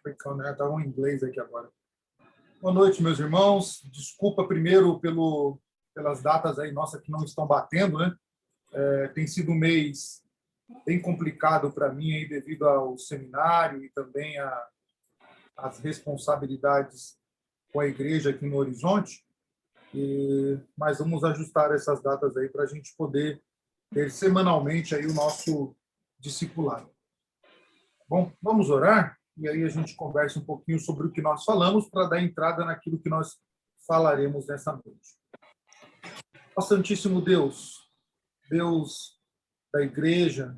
Brincando, né? Estava em inglês aqui agora. Boa noite, meus irmãos. Desculpa primeiro pelas datas aí nossa que não estão batendo, né? Tem sido um mês bem complicado para mim aí devido ao seminário e também às responsabilidades com a igreja aqui no Horizonte. Mas vamos ajustar essas datas aí para a gente poder ter semanalmente aí o nosso discipulado. Bom, vamos orar e aí a gente conversa um pouquinho sobre o que nós falamos para dar entrada naquilo que nós falaremos nessa noite. Ó Santíssimo Deus, Deus da igreja,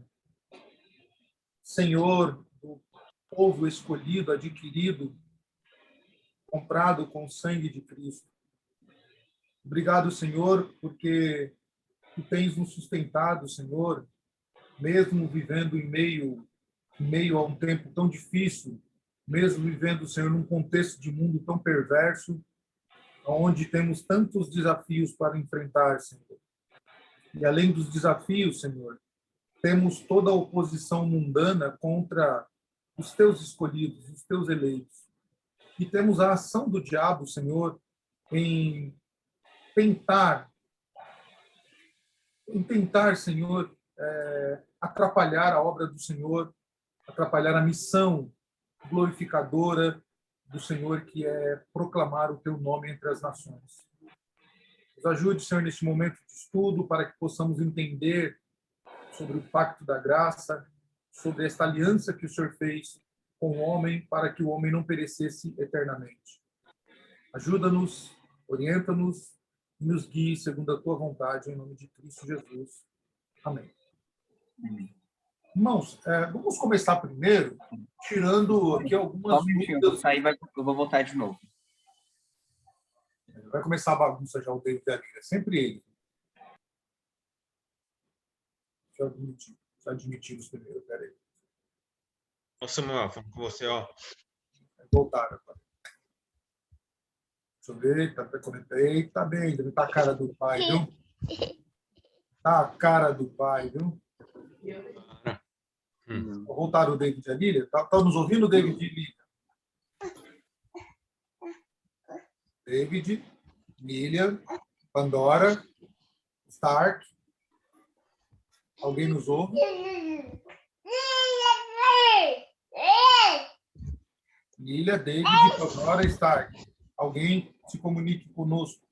Senhor do povo escolhido, adquirido, comprado com o sangue de Cristo. Obrigado, Senhor, porque Tu tens nos sustentado, Senhor, mesmo vivendo em meio a um tempo tão difícil, mesmo vivendo, Senhor, num contexto de mundo tão perverso, onde temos tantos desafios para enfrentar, Senhor. E além dos desafios, Senhor, temos toda a oposição mundana contra os Teus escolhidos, os Teus eleitos. E temos a ação do diabo, Senhor, em tentar, Senhor, atrapalhar a obra do Senhor, atrapalhar a missão glorificadora do Senhor, que é proclamar o Teu nome entre as nações. Nos ajude, Senhor, neste momento de estudo, para que possamos entender sobre o pacto da graça, sobre esta aliança que o Senhor fez com o homem, para que o homem não perecesse eternamente. Ajuda-nos, orienta-nos e nos guie segundo a Tua vontade, em nome de Cristo Jesus. Amém. Irmãos, vamos começar primeiro tirando aqui algumas dúvidas. Eu vou voltar de novo. Vai começar a bagunça já o David ali, é sempre ele. Deixa eu admitir os primeiros, peraí. Ô Samuel, falando com você, ó. Voltaram agora. Deixa eu ver, conectei. Tá bem, tá a cara do pai, viu? Tá a cara do pai, viu? Voltaram o David e a Lília? Tá nos ouvindo, David e Lília? David, Lília, Pandora, Stark. Alguém nos ouve? Lília, David, Pandora, Stark. Alguém se comunique conosco.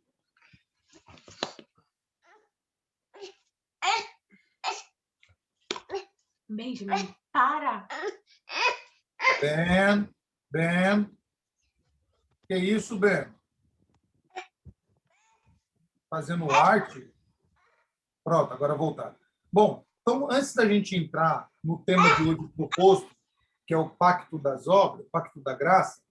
Benjamin, para! Ben. Que isso, Ben? Fazendo arte? Pronto, agora voltar. Bom, então, antes da gente entrar no tema de hoje proposto, que é o Pacto das Obras, o Pacto da Graça,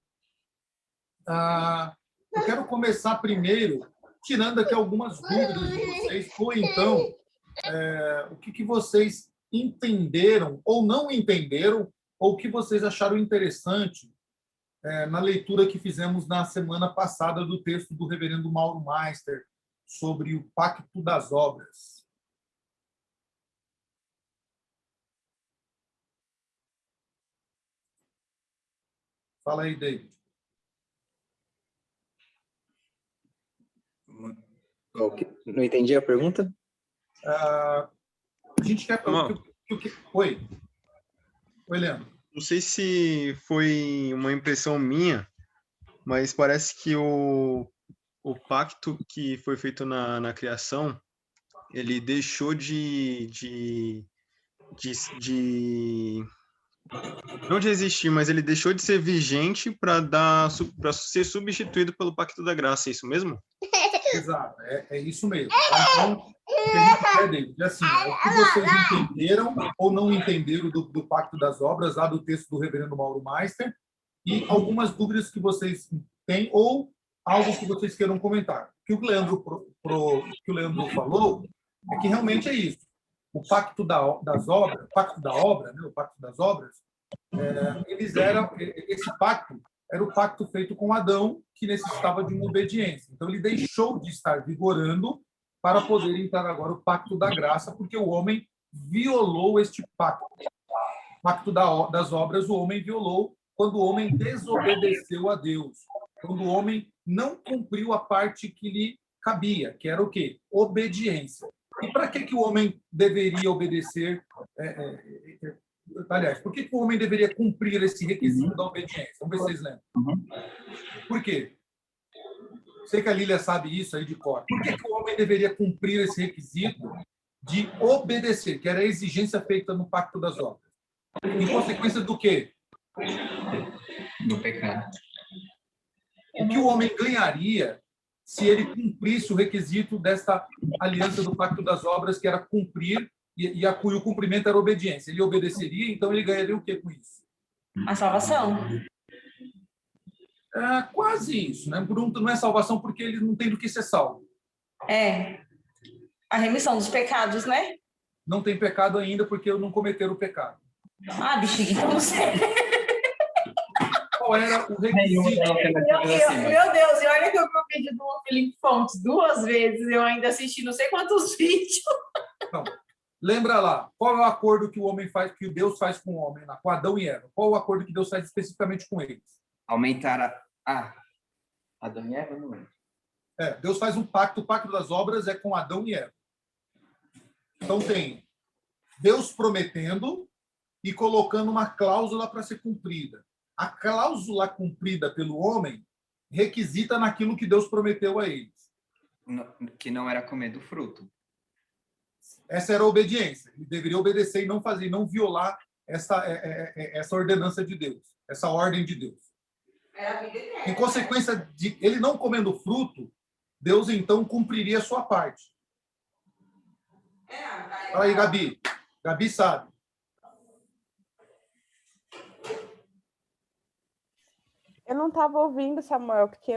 eu quero começar primeiro tirando aqui algumas dúvidas de vocês, ou então, o que vocês entenderam ou não entenderam, ou o que vocês acharam interessante na leitura que fizemos na semana passada do texto do reverendo Mauro Meister sobre o Pacto das Obras. Fala aí, David. Não entendi a pergunta? A gente quer... Oi, Leandro. Não sei se foi uma impressão minha, mas parece que o pacto que foi feito na criação, ele deixou não de existir, mas ele deixou de ser vigente para ser substituído pelo Pacto da Graça, é isso mesmo? Exato, é isso mesmo. Então, o que a gente quer, David, assim, o que vocês entenderam ou não entenderam do Pacto das Obras, lá do texto do reverendo Mauro Meister, e algumas dúvidas que vocês têm ou algo que vocês queiram comentar. O que o Leandro falou é que realmente é isso. O Pacto das Obras, né, o Pacto das Obras, esse pacto era o pacto feito com Adão, que necessitava de uma obediência. Então, ele deixou de estar vigorando para poder entrar agora o Pacto da Graça, porque o homem violou este pacto. O Pacto das Obras, o homem violou quando o homem desobedeceu a Deus, quando o homem não cumpriu a parte que lhe cabia, que era o quê? Obediência. E para que o homem deveria obedecer? Aliás, por que o homem deveria cumprir esse requisito da obediência? Vamos ver se vocês lembram. Por quê? Sei que a Lília sabe isso aí de cor. Por que o homem deveria cumprir esse requisito de obedecer, que era a exigência feita no Pacto das Obras? Em consequência do quê? Do pecado. O que o homem ganharia se ele cumprisse o requisito desta aliança do Pacto das Obras, que era cumprir, e o cumprimento era obediência. Ele obedeceria, então ele ganharia o quê com isso? A salvação. É quase isso, né? Não é salvação porque ele não tem do que ser salvo. A remissão dos pecados, né? Não tem pecado ainda porque não cometeram o pecado. Ah, bichinho, então não sei. Qual era o requisito? Meu Deus, e olha que eu vi o vídeo do Felipe Fontes 2 vezes, eu ainda assisti não sei quantos vídeos. Não. Lembra lá, qual é o acordo que o homem faz, que Deus faz com o homem, com Adão e Eva? Qual é o acordo que Deus faz especificamente com eles? Aumentar Adão e Eva, não lembro. Deus faz um pacto, o pacto das obras é com Adão e Eva. Então tem Deus prometendo e colocando uma cláusula para ser cumprida. A cláusula cumprida pelo homem requisita naquilo que Deus prometeu a eles. Que não era comer do fruto. Essa era a obediência. Ele deveria obedecer e não fazer, não violar essa ordenança de Deus, essa ordem de Deus. Em consequência de ele não comendo fruto, Deus então cumpriria a sua parte. Fala aí, Gabi. Gabi sabe. Eu não estava ouvindo, Samuel, porque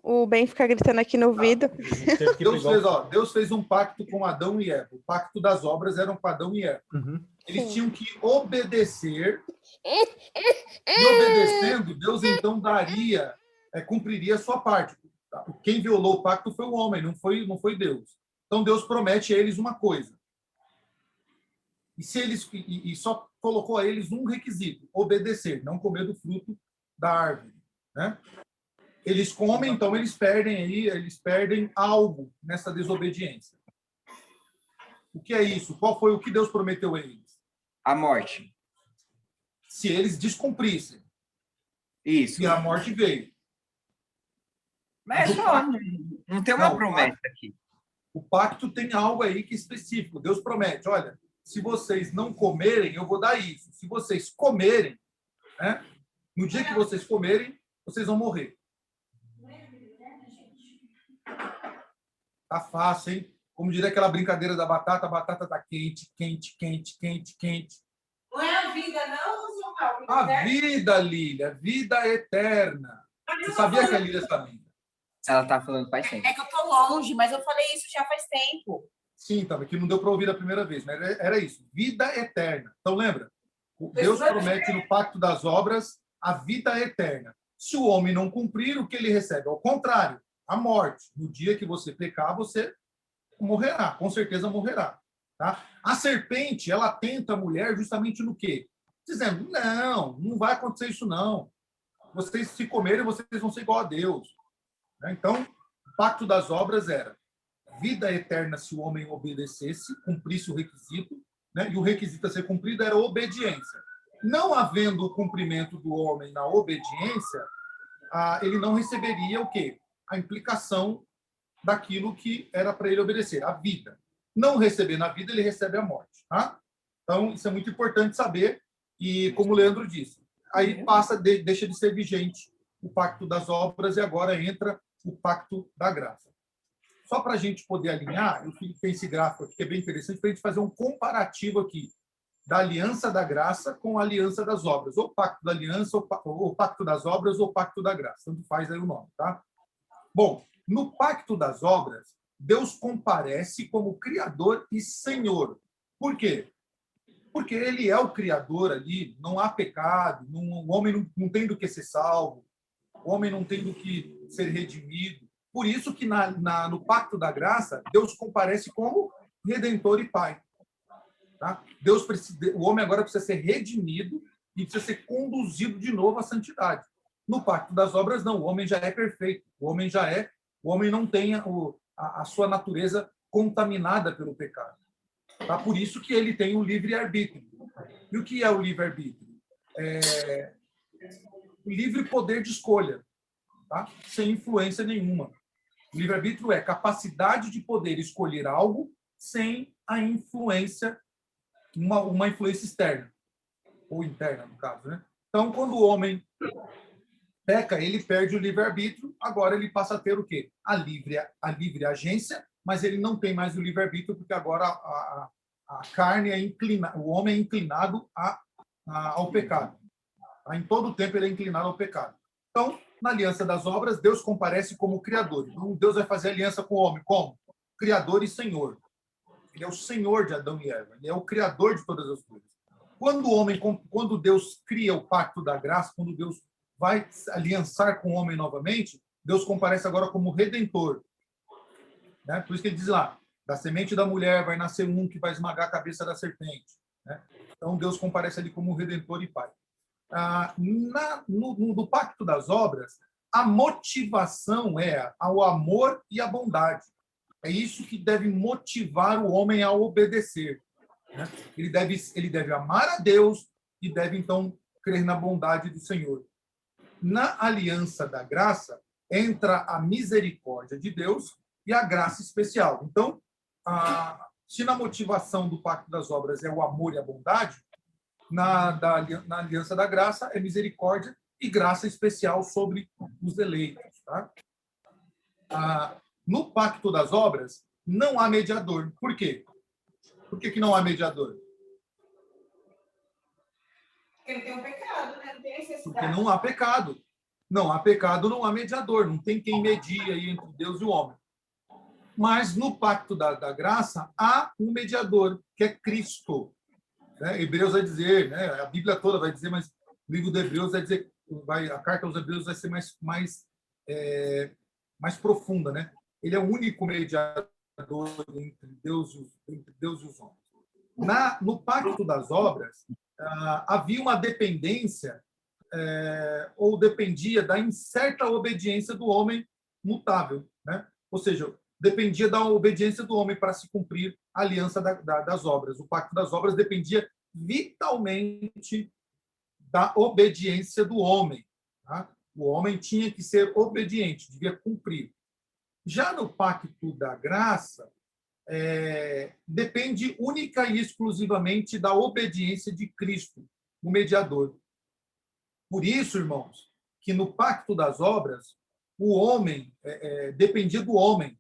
o Ben fica gritando aqui no ouvido. Deus fez um pacto com Adão e Eva. O pacto das obras era com Adão e Eva. Eles tinham que obedecer. E obedecendo, Deus então cumpriria a sua parte. Quem violou o pacto foi o homem, não foi Deus. Então Deus promete a eles uma coisa. E só colocou a eles um requisito: obedecer, não comer do fruto da árvore, né? Eles comem, então eles perdem algo nessa desobediência. O que é isso? Qual foi o que Deus prometeu a eles? A morte. Se eles descumprissem. Isso. E a morte veio. Mas não tem uma promessa aqui. O pacto tem algo aí que é específico. Deus promete, olha, se vocês não comerem, eu vou dar isso. Se vocês comerem, né, no dia que vocês comerem, vocês vão morrer. Tá fácil, hein? Como diria aquela brincadeira da batata, a batata tá quente, quente, quente, quente, quente. Não é a vida, não, Samuel? A vida, Lília, vida eterna. Você sabia que a Lília sabia? Ela tá falando faz tempo. É que eu tô longe, mas eu falei isso já faz tempo. Sim, tá, que não deu para ouvir a primeira vez, mas era isso, vida eterna. Então, lembra? Deus promete no Pacto das Obras a vida eterna. Se o homem não cumprir, o que ele recebe? Ao contrário, a morte. No dia que você pecar, você morrerá, com certeza morrerá. Tá? A serpente, ela tenta a mulher justamente no quê? Dizendo, não vai acontecer isso não. Vocês se comerem, vocês vão ser igual a Deus. Então, o Pacto das Obras era vida eterna se o homem obedecesse, cumprisse o requisito, né? E o requisito a ser cumprido era obediência. Não havendo o cumprimento do homem na obediência, ele não receberia o quê? A implicação daquilo que era para ele obedecer, a vida. Não recebendo a vida, ele recebe a morte. Tá? Então, isso é muito importante saber, e como o Leandro disse, aí deixa de ser vigente o Pacto das Obras e agora entra o Pacto da Graça. Só para a gente poder alinhar, eu tenho esse gráfico aqui que é bem interessante, para a gente fazer um comparativo aqui da Aliança da Graça com a Aliança das Obras, ou Pacto da Aliança, ou Pacto das Obras, ou Pacto da Graça, tanto faz aí o nome, tá? Bom, no Pacto das Obras, Deus comparece como Criador e Senhor. Por quê? Porque Ele é o Criador ali, não há pecado, o homem não tem do que ser salvo, o homem não tem do que ser redimido. Por isso que no Pacto da Graça, Deus comparece como Redentor e Pai. Tá? O homem agora precisa ser redimido, e precisa ser conduzido de novo à santidade. No pacto das obras, não. O homem já é perfeito. O homem não tem a sua natureza contaminada pelo pecado. Tá? Por isso que ele tem um livre-arbítrio. E o que é o livre-arbítrio? O livre poder de escolha, tá? Sem influência nenhuma. O livre-arbítrio é capacidade de poder escolher algo sem a influência, uma influência externa, ou interna, no caso, né? Então, quando o homem peca, ele perde o livre-arbítrio, agora ele passa a ter o quê? A livre agência, mas ele não tem mais o livre-arbítrio, porque agora a carne é inclinada, o homem é inclinado ao pecado. Em todo o tempo ele é inclinado ao pecado. Então, na aliança das obras, Deus comparece como Criador. Então, Deus vai fazer aliança com o homem como? Criador e Senhor. Ele é o Senhor de Adão e Eva. Ele é o Criador de todas as coisas. Quando Deus cria o pacto da graça, quando Deus vai aliançar com o homem novamente, Deus comparece agora como Redentor. Né? Por isso que ele diz lá, da semente da mulher vai nascer um que vai esmagar a cabeça da serpente. Né? Então, Deus comparece ali como Redentor e Pai. No pacto das obras, a motivação é o amor e a bondade. É isso que deve motivar o homem a obedecer. Né? Ele deve amar a Deus e deve, então, crer na bondade do Senhor. Na aliança da graça, entra a misericórdia de Deus e a graça especial. Então, se na motivação do pacto das obras é o amor e a bondade, na aliança da graça é misericórdia e graça especial sobre os eleitos. Tá? No pacto das obras, não há mediador. Por quê? Por que não há mediador? Porque não tem um pecado, né? Não tem necessidade. Porque não há pecado. Não há pecado, não há mediador. Não tem quem medie aí entre Deus e o homem. Mas no pacto da graça, há um mediador, que é Cristo. Né? Hebreus vai dizer, né? A Bíblia toda vai dizer, mas o livro de Hebreus vai dizer, a carta aos Hebreus vai ser mais profunda. Né? Ele é o único mediador entre Deus e os homens. No pacto das obras, havia uma dependência, ou dependia da incerta obediência do homem mutável. Né? Ou seja, dependia da obediência do homem para se cumprir a aliança das obras. O pacto das obras dependia vitalmente da obediência do homem. Tá? O homem tinha que ser obediente, devia cumprir. Já no pacto da graça, depende única e exclusivamente da obediência de Cristo, o mediador. Por isso, irmãos, que no pacto das obras, o homem dependia do homem.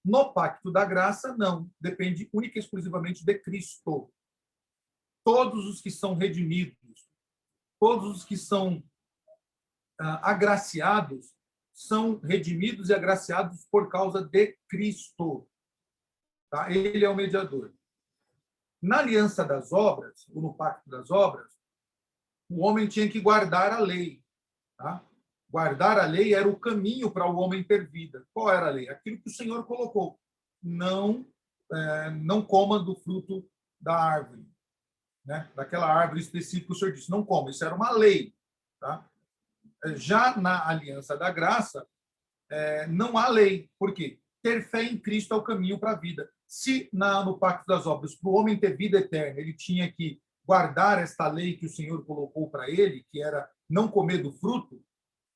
No pacto da graça, não. Depende única e exclusivamente de Cristo. Todos os que são redimidos, todos os que são agraciados, são redimidos e agraciados por causa de Cristo. Tá? Ele é o mediador. Na aliança das obras, ou no pacto das obras, o homem tinha que guardar a lei. Tá? Guardar a lei era o caminho para o homem ter vida. Qual era a lei? Aquilo que o Senhor colocou. Não coma do fruto da árvore. Né? Daquela árvore específica, o Senhor disse, não coma. Isso era uma lei. Tá? Já na aliança da graça, não há lei. Por quê? Ter fé em Cristo é o caminho para a vida. Se no pacto das obras, para o homem ter vida eterna, ele tinha que guardar esta lei que o Senhor colocou para ele, que era não comer do fruto,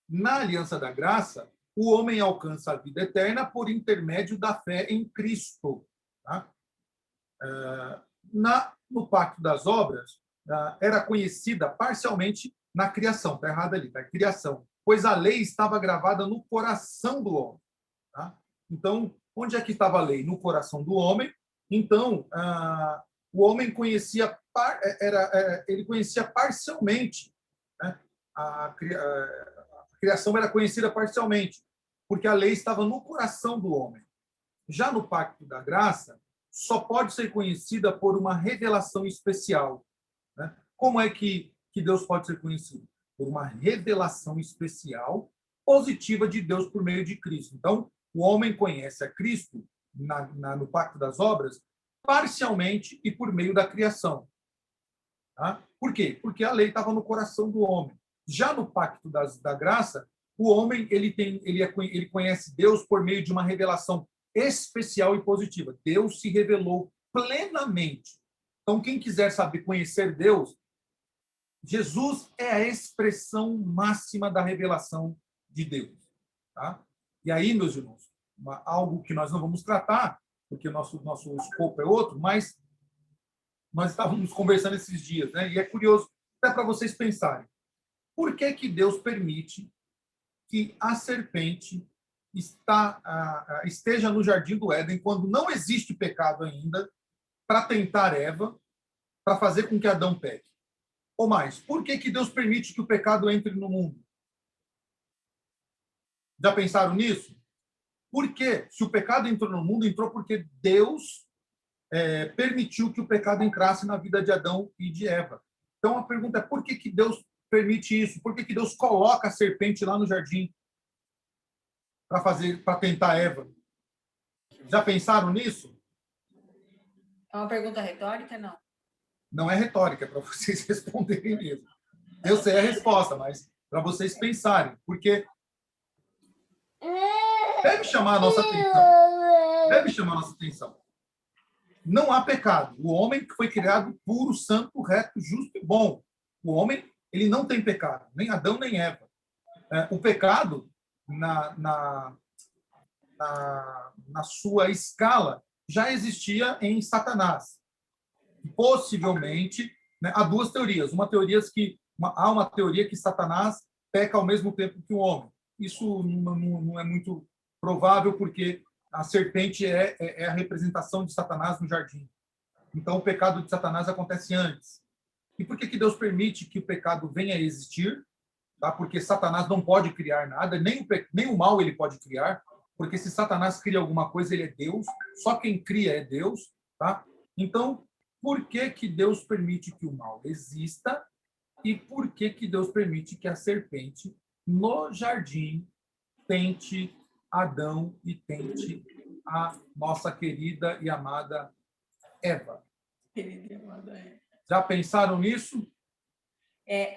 na aliança da graça, o homem alcança a vida eterna por intermédio da fé em Cristo. Tá? No pacto das obras, era conhecida parcialmente na criação. Está errado ali, tá? Criação. Pois a lei estava gravada no coração do homem. Tá? Então, onde é que estava a lei? No coração do homem. Então, o homem conhecia, ele conhecia parcialmente. Né? A criação era conhecida parcialmente, porque a lei estava no coração do homem. Já no pacto da graça, só pode ser conhecida por uma revelação especial. Né? Como é que Deus pode ser conhecido? Por uma revelação especial, positiva de Deus por meio de Cristo. Então, o homem conhece a Cristo no pacto das obras parcialmente e por meio da criação. Tá? Por quê? Porque a lei estava no coração do homem. Já no pacto da graça, o homem ele conhece Deus por meio de uma revelação especial e positiva. Deus se revelou plenamente. Então, quem quiser saber conhecer Deus, Jesus é a expressão máxima da revelação de Deus. Tá? E aí, meus irmãos, algo que nós não vamos tratar, porque nosso escopo é outro, mas nós estávamos conversando esses dias, né? E é curioso, até para vocês pensarem, por que Deus permite que a serpente esteja no jardim do Éden, quando não existe pecado ainda, para tentar Eva, para fazer com que Adão peque? Ou mais, por que Deus permite que o pecado entre no mundo? Já pensaram nisso? Por quê? Se o pecado entrou no mundo, entrou porque Deus permitiu que o pecado entrasse na vida de Adão e de Eva. Então a pergunta é, por que Deus permite isso? Por que Deus coloca a serpente lá no jardim para tentar Eva? Já pensaram nisso? É uma pergunta retórica, não? Não é retórica, é para vocês responderem mesmo. Eu sei a resposta, mas para vocês pensarem, porque deve chamar a nossa atenção. Deve chamar a nossa atenção. Não há pecado. O homem que foi criado puro, santo, reto, justo e bom. O homem, ele não tem pecado, nem Adão, nem Eva. O pecado, na sua escala, já existia em Satanás. Possivelmente, né, há duas teorias. Há uma teoria que Satanás peca ao mesmo tempo que o homem. Isso não é muito provável, porque a serpente é a representação de Satanás no jardim. Então, o pecado de Satanás acontece antes. E por que Deus permite que o pecado venha a existir? Tá? Porque Satanás não pode criar nada, nem o mal ele pode criar, porque se Satanás cria alguma coisa, ele é Deus. Só quem cria é Deus. Tá? Então, por que Deus permite que o mal exista? E por que Deus permite que a serpente, no jardim, tente Adão e tente a nossa querida e amada Eva? Querida e amada Eva. Já pensaram nisso?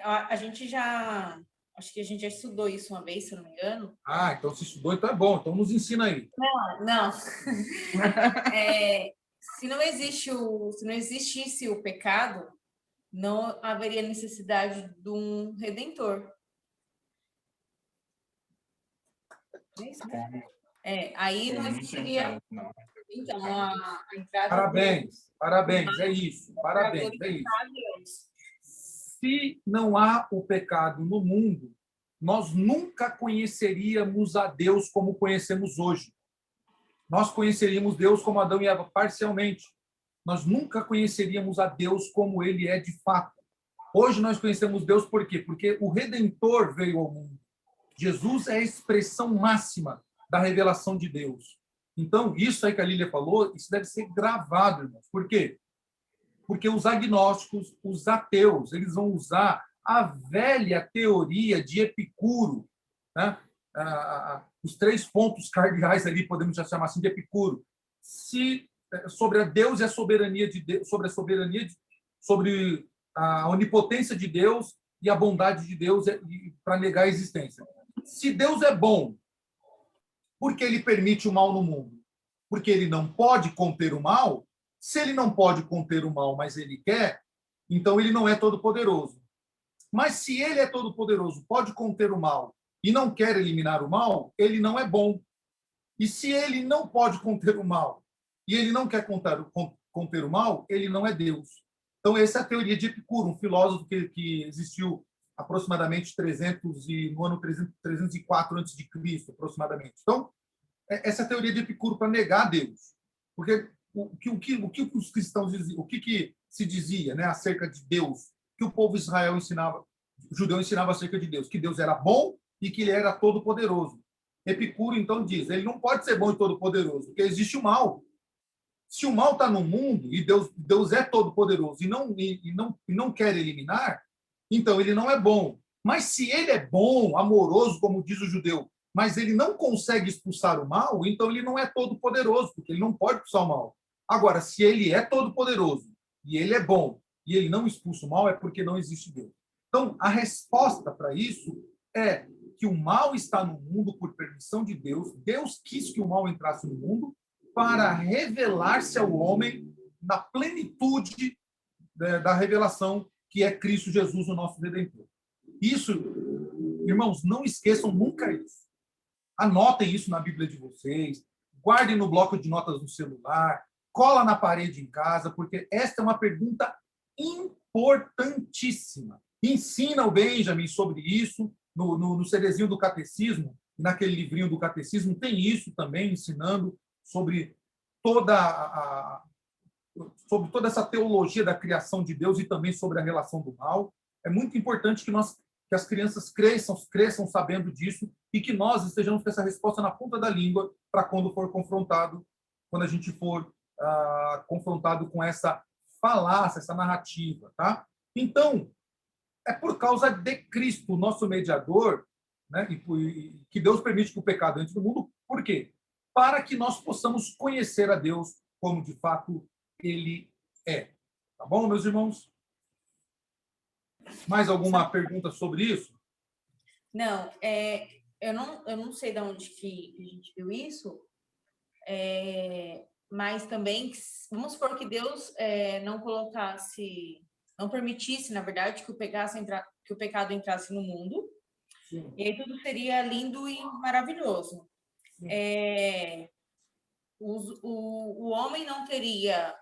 A gente já... Acho que a gente já estudou isso uma vez, se eu não me engano. Ah, então se estudou, então é bom. Então nos ensina aí. Não. Se não existisse o pecado, não haveria necessidade de um redentor. É isso, né? Aí não existiria. Então, a entrada. Parabéns, é isso. Parabéns, é isso. Se não há o pecado no mundo, nós nunca conheceríamos a Deus como conhecemos hoje. Nós conheceríamos Deus como Adão e Eva parcialmente. Nós nunca conheceríamos a Deus como ele é de fato. Hoje nós conhecemos Deus por quê? Porque o Redentor veio ao mundo. Jesus é a expressão máxima da revelação de Deus. Então, isso aí que a Lília falou, isso deve ser gravado, irmãos. Por quê? Porque os agnósticos, os ateus, eles vão usar a velha teoria de Epicuro, né? Os 3 pontos cardeais ali, podemos já chamar assim, de Epicuro, sobre a Deus e a soberania de Deus, sobre a onipotência de Deus e a bondade de Deus para negar a existência. Se Deus é bom, por que ele permite o mal no mundo? Porque ele não pode conter o mal. Se ele não pode conter o mal, mas ele quer, então ele não é todo-poderoso. Mas se ele é todo-poderoso, pode conter o mal e não quer eliminar o mal, ele não é bom. E se ele não pode conter o mal e ele não quer conter o mal, ele não é Deus. Então, essa é a teoria de Epicuro, um filósofo que existiu aproximadamente no ano 304 a.C., aproximadamente. Então, essa é a teoria de Epicuro para negar Deus. Porque o que os cristãos diziam, o que se dizia, né, acerca de Deus, que o povo judeu ensinava acerca de Deus, que Deus era bom e que ele era todo-poderoso. Epicuro, então, diz, ele não pode ser bom e todo-poderoso, porque existe o mal. Se o mal está no mundo e Deus é todo-poderoso e não quer eliminar, então ele não é bom. Mas se ele é bom, amoroso, como diz o judeu, mas ele não consegue expulsar o mal, então ele não é todo-poderoso, porque ele não pode expulsar o mal. Agora, se ele é todo-poderoso e ele é bom, e ele não expulsa o mal, é porque não existe Deus. Então, a resposta para isso é que o mal está no mundo por permissão de Deus. Deus quis que o mal entrasse no mundo para revelar-se ao homem na plenitude da revelação que é Cristo Jesus, o nosso Redentor. Isso, irmãos, não esqueçam nunca isso. Anotem isso na Bíblia de vocês, guardem no bloco de notas do celular, cola na parede em casa, porque esta é uma pergunta importantíssima. Ensina o Benjamin sobre isso no CDzinho do Catecismo, naquele livrinho do Catecismo, tem isso também, ensinando sobre toda essa teologia da criação de Deus e também sobre a relação do mal. É muito importante que as crianças cresçam sabendo disso e que nós estejamos com essa resposta na ponta da língua para quando a gente for confrontado com essa falácia, essa narrativa, tá? Então, é por causa de Cristo, nosso mediador, né, e que Deus permite que o pecado entre no mundo. Por quê? Para que nós possamos conhecer a Deus como de fato ele é. Tá bom, meus irmãos? Mais alguma pergunta sobre isso? Não, eu não sei de onde que a gente viu isso, mas também, vamos supor que Deus não permitisse, na verdade, que o pecado entrasse no mundo. Sim. E aí tudo seria lindo e maravilhoso. O homem não teria,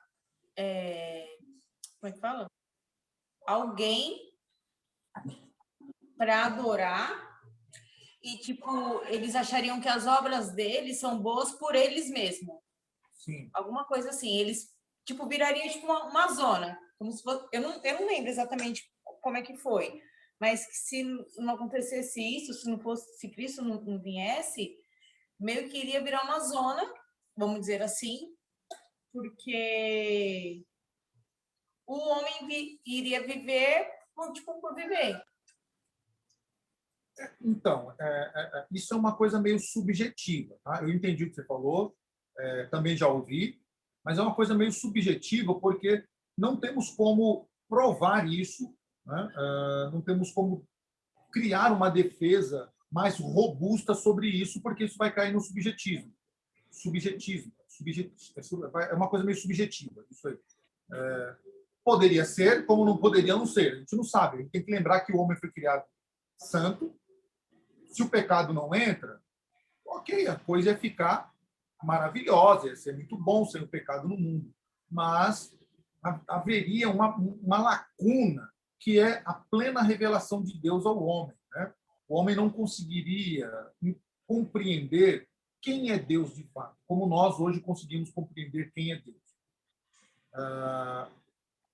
como é que fala? Alguém para adorar e, tipo, eles achariam que as obras deles são boas por eles mesmos. Sim. Alguma coisa assim. Eles, tipo, virariam tipo uma zona. Como se fosse, eu não lembro exatamente como é que foi, mas se não acontecesse isso, se Cristo não viesse, meio que iria virar uma zona, vamos dizer assim, porque o homem iria viver por viver. Então, isso é uma coisa meio subjetiva. Tá? Eu entendi o que você falou, também já ouvi, mas é uma coisa meio subjetiva, porque não temos como provar isso, né? Não temos como criar uma defesa mais robusta sobre isso, porque isso vai cair no subjetivismo. É uma coisa meio subjetiva. Isso aí. Poderia ser, como não poderia não ser. A gente não sabe. A gente tem que lembrar que o homem foi criado santo. Se o pecado não entra, ok, a coisa ia ficar maravilhosa, ia ser muito bom sem o pecado no mundo. Mas haveria uma lacuna, que é a plena revelação de Deus ao homem. Né? O homem não conseguiria compreender quem é Deus de fato, como nós hoje conseguimos compreender quem é Deus.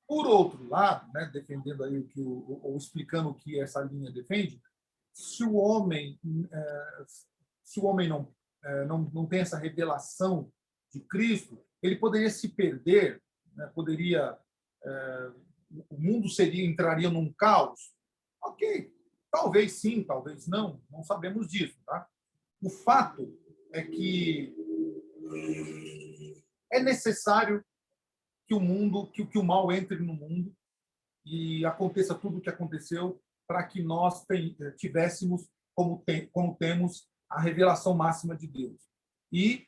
Por outro lado, né, defendendo aí ou explicando o que essa linha defende, se o homem não tem essa revelação de Cristo, ele poderia se perder, né, o mundo entraria num caos. Ok, talvez sim, talvez não sabemos disso. Tá? O fato é que é necessário que o mal entre no mundo e aconteça tudo o que aconteceu para que nós tivéssemos, como temos, a revelação máxima de Deus. E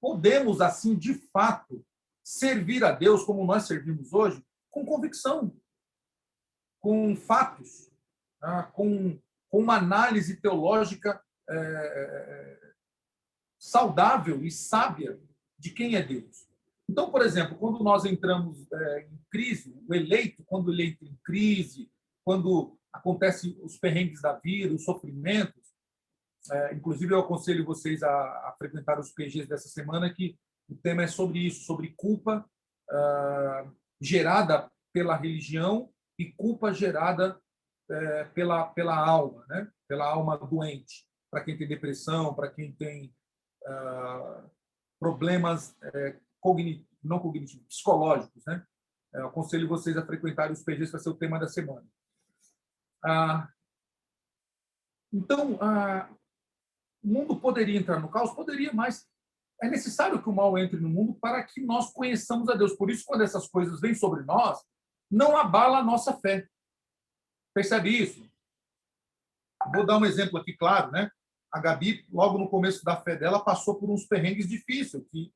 podemos, assim, de fato, servir a Deus como nós servimos hoje, com convicção, com fatos, com uma análise teológica saudável e sábia de quem é Deus. Então, por exemplo, quando nós entramos em crise, quando ele entra em crise, quando acontecem os perrengues da vida, os sofrimentos, inclusive eu aconselho vocês a frequentar os PGs dessa semana, que o tema é sobre isso, sobre culpa gerada pela religião e culpa gerada pela alma, né? Pela alma doente, para quem tem depressão, para quem tem problemas não cognitivos, psicológicos, né? Eu aconselho vocês a frequentarem os PGs, para ser o tema da semana. Então, o mundo poderia entrar no caos? Poderia, mas é necessário que o mal entre no mundo para que nós conheçamos a Deus. Por isso, quando essas coisas vêm sobre nós, não abala a nossa fé. Percebe isso? Vou dar um exemplo aqui, claro, né? A Gabi, logo no começo da fé dela, passou por uns perrengues difíceis, que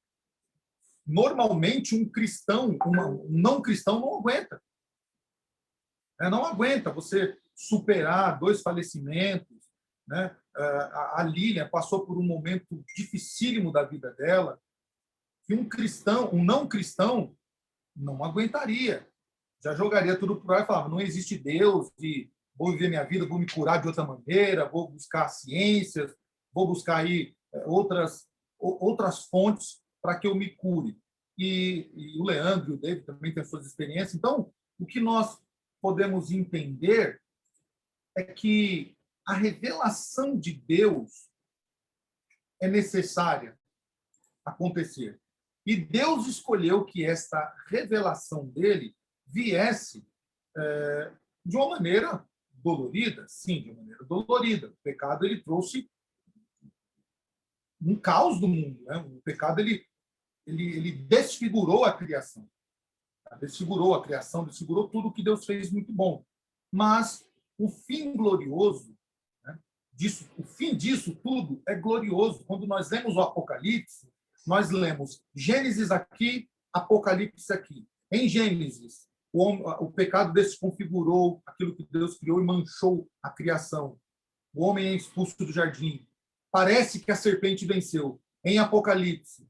normalmente um cristão, um não cristão, não aguenta. Não aguenta você superar 2 falecimentos, né? A Lilian passou por um momento dificílimo da vida dela, que um cristão, um não cristão, não aguentaria. Já jogaria tudo por aí e falava, não existe Deus, e vou viver minha vida, vou me curar de outra maneira, vou buscar ciências, vou buscar aí outras fontes para que eu me cure. E o Leandro e o David também têm suas experiências. Então, o que nós podemos entender é que a revelação de Deus é necessária acontecer. E Deus escolheu que esta revelação dele viesse de uma maneira dolorida, sim, de uma maneira dolorida. O pecado ele trouxe um caos do mundo, né? O pecado ele desfigurou a criação, desfigurou tudo que Deus fez muito bom. Mas o fim glorioso, né, o fim disso tudo é glorioso. Quando nós lemos o Apocalipse, nós lemos Gênesis aqui, Apocalipse aqui. Em Gênesis, o pecado desconfigurou aquilo que Deus criou e manchou a criação. O homem é expulso do jardim. Parece que a serpente venceu. Em Apocalipse,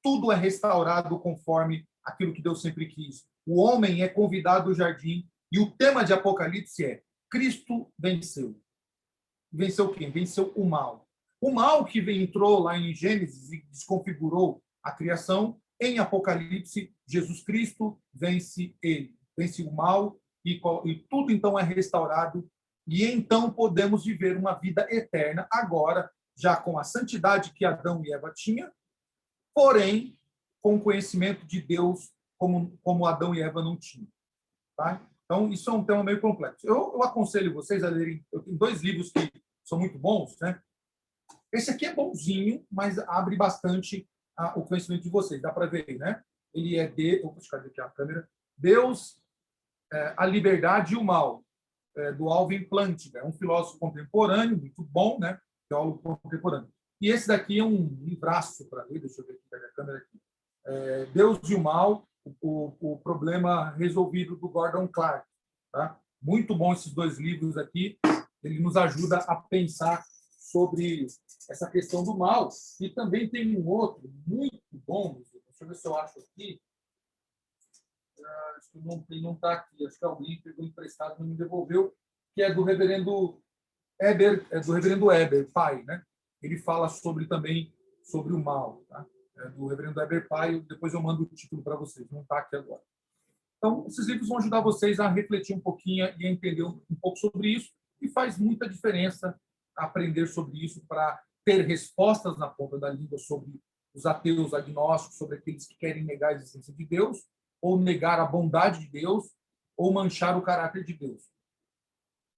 tudo é restaurado conforme aquilo que Deus sempre quis. O homem é convidado ao jardim e o tema de Apocalipse é Cristo venceu. Venceu quem? Venceu o mal. O mal que entrou lá em Gênesis e desconfigurou a criação, em Apocalipse, Jesus Cristo vence ele. Vence o mal e tudo então é restaurado. E então podemos viver uma vida eterna agora, já com a santidade que Adão e Eva tinham, porém com o conhecimento de Deus como Adão e Eva não tinham. Tá? Então, isso é um tema meio complexo. Eu aconselho vocês a lerem. Eu tenho 2 livros que são muito bons, né? Esse aqui é bonzinho, mas abre bastante o conhecimento de vocês. Dá para ver aí, né? Ele é vou buscar aqui a câmera. Deus, a Liberdade e o Mal, do Alvin Plantinga. É um filósofo contemporâneo, muito bom, né? Teólogo contemporâneo. E esse daqui é um livraço para ler. Deixa eu ver aqui, pega a câmera aqui. Deus e o Mal, o problema resolvido do Gordon Clark. Tá? Muito bom esses 2 livros aqui. Ele nos ajuda a pensar sobre essa questão do mal. E também tem um outro muito bom, deixa eu ver se eu acho aqui. Acho que não está aqui, acho que alguém pegou emprestado e não me devolveu, que é do reverendo Eber, pai, né? Ele fala também sobre o mal, tá? Do reverendo Eber Pai, depois eu mando o título para vocês, não está aqui agora. Então, esses livros vão ajudar vocês a refletir um pouquinho e a entender um pouco sobre isso, e faz muita diferença aprender sobre isso para ter respostas na ponta da língua sobre os ateus agnósticos, sobre aqueles que querem negar a existência de Deus, ou negar a bondade de Deus, ou manchar o caráter de Deus.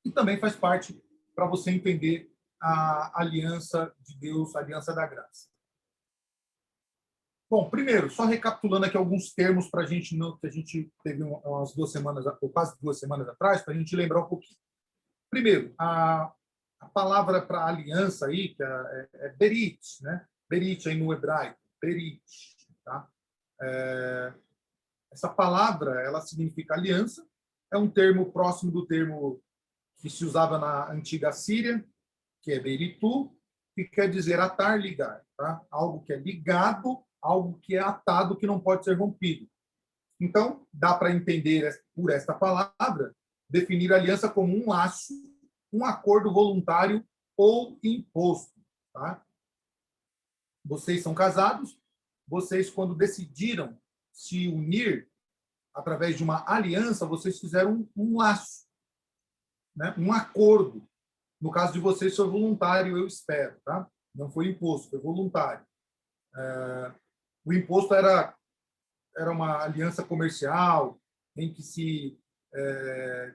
E também faz parte para você entender a aliança de Deus, a aliança da graça. Bom, primeiro, só recapitulando aqui alguns termos para a gente, que a gente teve umas 2 semanas, ou quase 2 semanas atrás, para a gente lembrar um pouquinho. Primeiro, a palavra para aliança aí, que é berit, né? Berit aí no hebraico, berit, tá? Essa palavra, ela significa aliança, é um termo próximo do termo que se usava na antiga Síria, que é beritu, que quer dizer atar, ligar, tá? Algo que é ligado, algo que é atado, que não pode ser rompido. Então, dá para entender por esta palavra, definir a aliança como um laço, um acordo voluntário ou imposto. Tá? Vocês são casados, vocês, quando decidiram se unir através de uma aliança, vocês fizeram um laço, né? Um acordo. No caso de vocês, foi voluntário, eu espero. Tá? Não foi imposto, foi voluntário. O imposto era uma aliança comercial em que se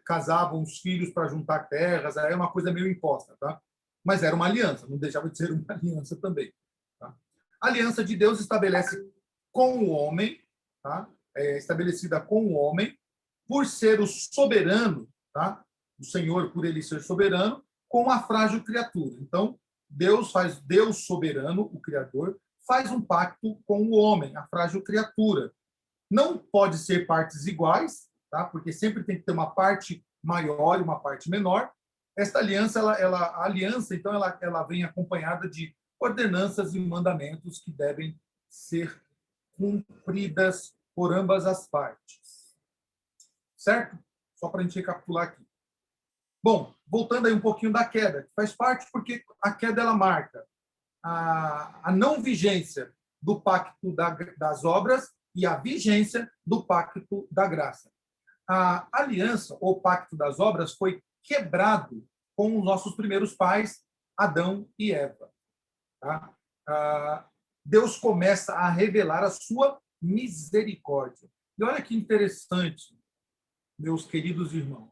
casavam os filhos para juntar terras, aí é uma coisa meio imposta, tá? Mas era uma aliança, não deixava de ser uma aliança também. Tá? A aliança de Deus estabelece com o homem, tá? É estabelecida com o homem, por ser o soberano, tá? O Senhor, por ele ser soberano, com a frágil criatura. Então, Deus soberano, o Criador, faz um pacto com o homem, a frágil criatura. Não pode ser partes iguais, tá? Porque sempre tem que ter uma parte maior e uma parte menor. Esta aliança, a aliança, então, ela vem acompanhada de ordenanças e mandamentos que devem ser cumpridas por ambas as partes. Certo? Só para a gente recapitular aqui. Bom, voltando aí um pouquinho da queda, que faz parte porque a queda ela marca a não vigência do pacto das obras e a vigência do pacto da graça. A aliança ou pacto das obras foi quebrado com os nossos primeiros pais, Adão e Eva. Tá? Deus começa a revelar a sua misericórdia. E olha que interessante, meus queridos irmãos.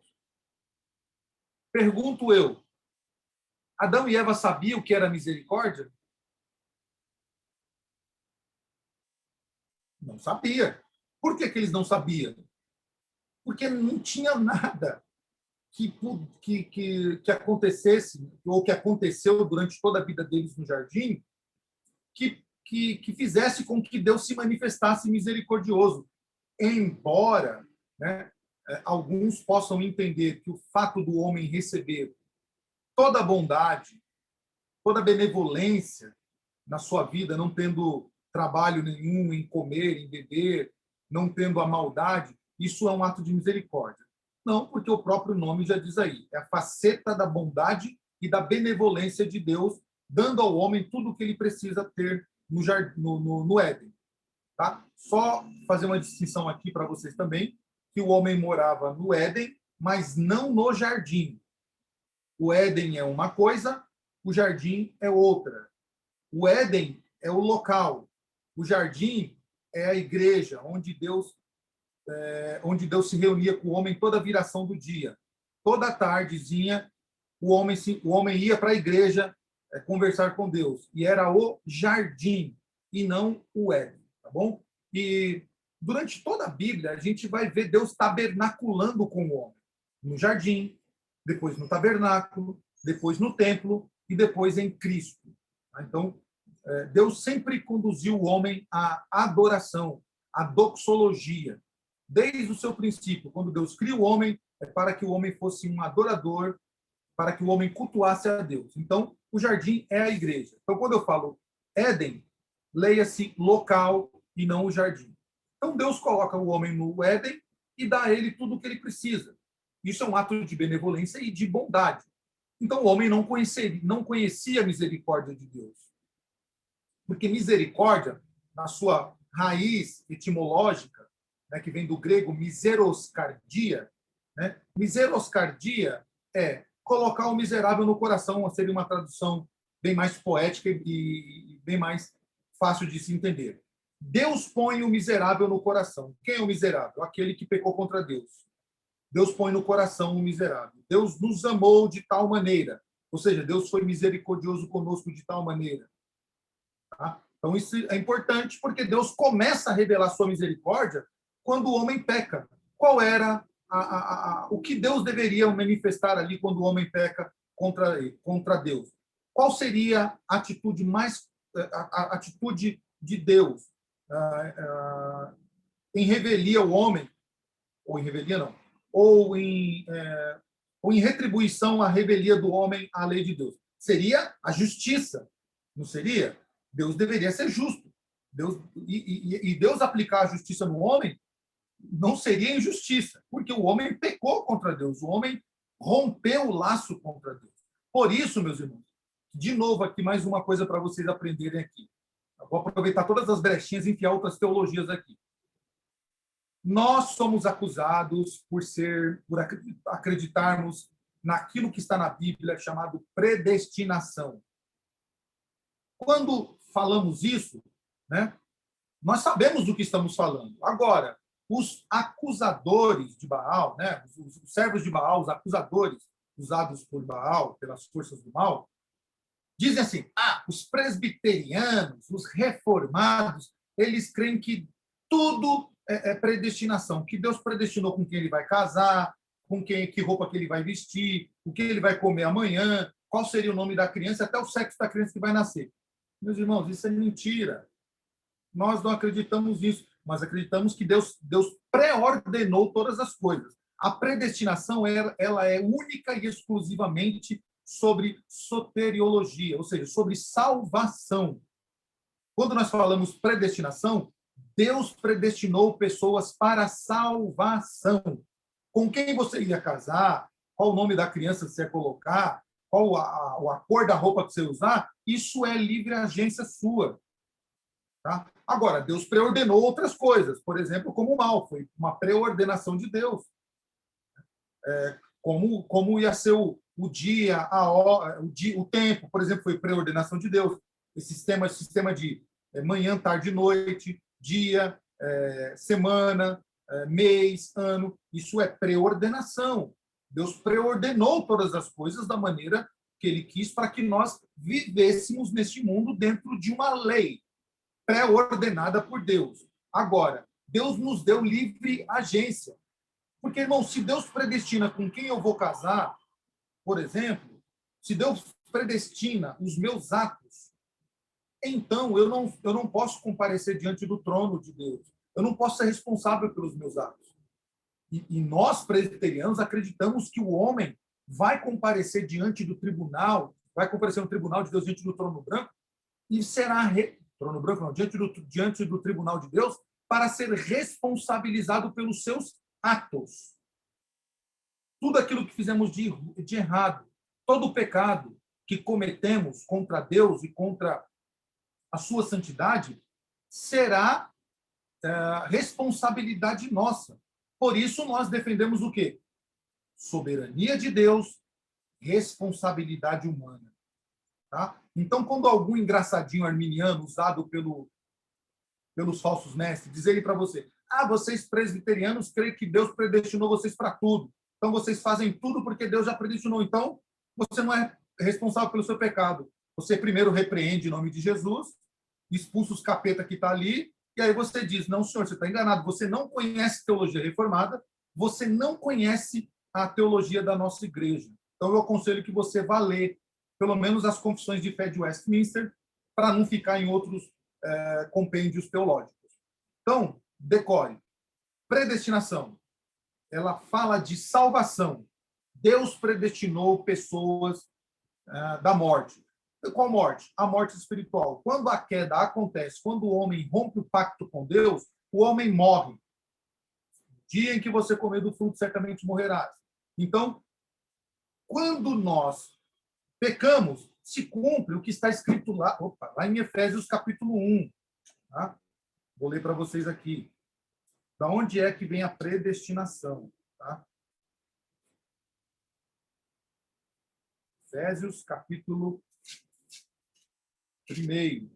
Pergunto eu, Adão e Eva sabiam o que era misericórdia? Não sabia. Por que eles não sabiam? Porque não tinha nada que acontecesse, ou que aconteceu durante toda a vida deles no jardim, que fizesse com que Deus se manifestasse misericordioso. Embora, né, alguns possam entender que o fato do homem receber toda a bondade, toda a benevolência na sua vida, não tendo trabalho nenhum em comer, em beber, não tendo a maldade, isso é um ato de misericórdia. Não, porque o próprio nome já diz aí, é a faceta da bondade e da benevolência de Deus, dando ao homem tudo o que ele precisa ter no Éden. Tá? Só fazer uma distinção aqui para vocês também, que o homem morava no Éden, mas não no jardim. O Éden é uma coisa, o jardim é outra. O Éden é o local, o jardim é a igreja, onde Deus se reunia com o homem toda a viração do dia. Toda tardezinha, o homem ia para a igreja conversar com Deus. E era o jardim, e não o Éden. Tá bom? E durante toda a Bíblia, a gente vai ver Deus tabernaculando com o homem. No jardim, depois no tabernáculo, depois no templo e depois em Cristo. Então, Deus sempre conduziu o homem à adoração, à doxologia. Desde o seu princípio, quando Deus cria o homem, é para que o homem fosse um adorador, para que o homem cultuasse a Deus. Então, o jardim é a igreja. Então, quando eu falo Éden, leia-se local e não o jardim. Então, Deus coloca o homem no Éden e dá a ele tudo o que ele precisa. Isso é um ato de benevolência e de bondade. Então, o homem não conhecia a misericórdia de Deus. Porque misericórdia, na sua raiz etimológica, né, que vem do grego miseroscardia, né? Miseroscardia é colocar o miserável no coração, seria uma tradução bem mais poética e bem mais fácil de se entender. Deus põe o miserável no coração. Quem é o miserável? Aquele que pecou contra Deus. Deus põe no coração o miserável. Deus nos amou de tal maneira. Ou seja, Deus foi misericordioso conosco de tal maneira. Tá? Então, isso é importante porque Deus começa a revelar sua misericórdia quando o homem peca. Qual era o que Deus deveria manifestar ali quando o homem peca contra Deus? Qual seria a atitude de Deus em revelia ao homem, ou em revelia não, ou em retribuição à revelia do homem à lei de Deus? Seria a justiça, não seria? Deus deveria ser justo. Deus aplicar a justiça no homem não seria injustiça, porque o homem pecou contra Deus, o homem rompeu o laço contra Deus. Por isso, meus irmãos, de novo aqui mais uma coisa para vocês aprenderem aqui. Eu vou aproveitar todas as brechinhas e enfiar outras teologias aqui. Nós somos acusados por acreditarmos naquilo que está na Bíblia chamado predestinação. Quando falamos isso, né, nós sabemos do que estamos falando. Agora, os acusadores de Baal, né, os servos de Baal, os acusadores usados por Baal, pelas forças do mal, Dizem assim, os presbiterianos, os reformados, eles creem que tudo é predestinação, que Deus predestinou com quem ele vai casar, com que roupa que ele vai vestir, o que ele vai comer amanhã, qual seria o nome da criança, até o sexo da criança que vai nascer. Meus irmãos, isso é mentira. Nós não acreditamos nisso, mas acreditamos que Deus pré-ordenou todas as coisas. A predestinação ela é única e exclusivamente sobre soteriologia, ou seja, sobre salvação. Quando nós falamos predestinação, Deus predestinou pessoas para salvação. Com quem você ia casar, qual o nome da criança que você ia colocar, qual a cor da roupa que você ia usar, isso é livre agência sua. Tá? Agora, Deus preordenou outras coisas, por exemplo, como o mal, foi uma preordenação de Deus. Como ia ser o dia, a hora, o tempo, por exemplo, foi preordenação de Deus. Esse sistema de manhã, tarde, noite, dia, semana, mês, ano, isso é preordenação. Deus preordenou todas as coisas da maneira que ele quis para que nós vivêssemos neste mundo dentro de uma lei pré-ordenada por Deus. Agora, Deus nos deu livre agência. Porque, irmão, se Deus predestina com quem eu vou casar, por exemplo, se Deus predestina os meus atos, então eu não posso comparecer diante do trono de Deus. Eu não posso ser responsável pelos meus atos. E nós, presbiterianos, acreditamos que o homem vai comparecer diante do tribunal, vai comparecer no tribunal de Deus, diante do trono branco, e será... trono branco não, diante do tribunal de Deus, para ser responsabilizado pelos seus atos. Tudo aquilo que fizemos de errado, todo o pecado que cometemos contra Deus e contra a sua santidade, será responsabilidade nossa. Por isso, nós defendemos o quê? Soberania de Deus, responsabilidade humana. Tá? Então, quando algum engraçadinho arminiano usado pelos falsos mestres diz ele para você, vocês presbiterianos creem que Deus predestinou vocês para tudo, então vocês fazem tudo porque Deus já predestinou, então você não é responsável pelo seu pecado. Você primeiro repreende em nome de Jesus, expulsa os capeta que está ali, e aí você diz, não, senhor, você está enganado, você não conhece teologia reformada, você não conhece a teologia da nossa igreja. Então eu aconselho que você vá ler pelo menos as confissões de fé de Westminster, para não ficar em outros compêndios teológicos. Então, decore. Predestinação. Ela fala de salvação. Deus predestinou pessoas da morte. Qual morte? A morte espiritual. Quando a queda acontece, quando o homem rompe o pacto com Deus, o homem morre. No dia em que você comer do fruto, certamente morrerás. Então, quando nós pecamos, se cumpre o que está escrito lá em Efésios capítulo 1. Tá? Vou ler para vocês aqui. Da onde é que vem a predestinação? Tá? Efésios capítulo 1.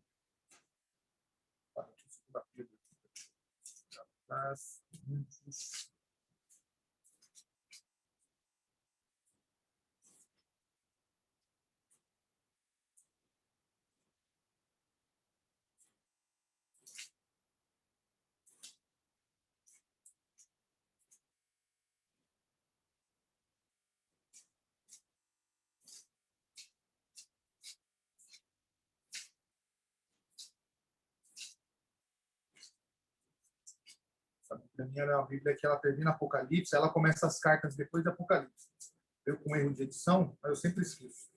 Para mim, a Bíblia que ela termina Apocalipse, ela começa as cartas depois de Apocalipse. Eu, com erro de edição, eu sempre esqueço.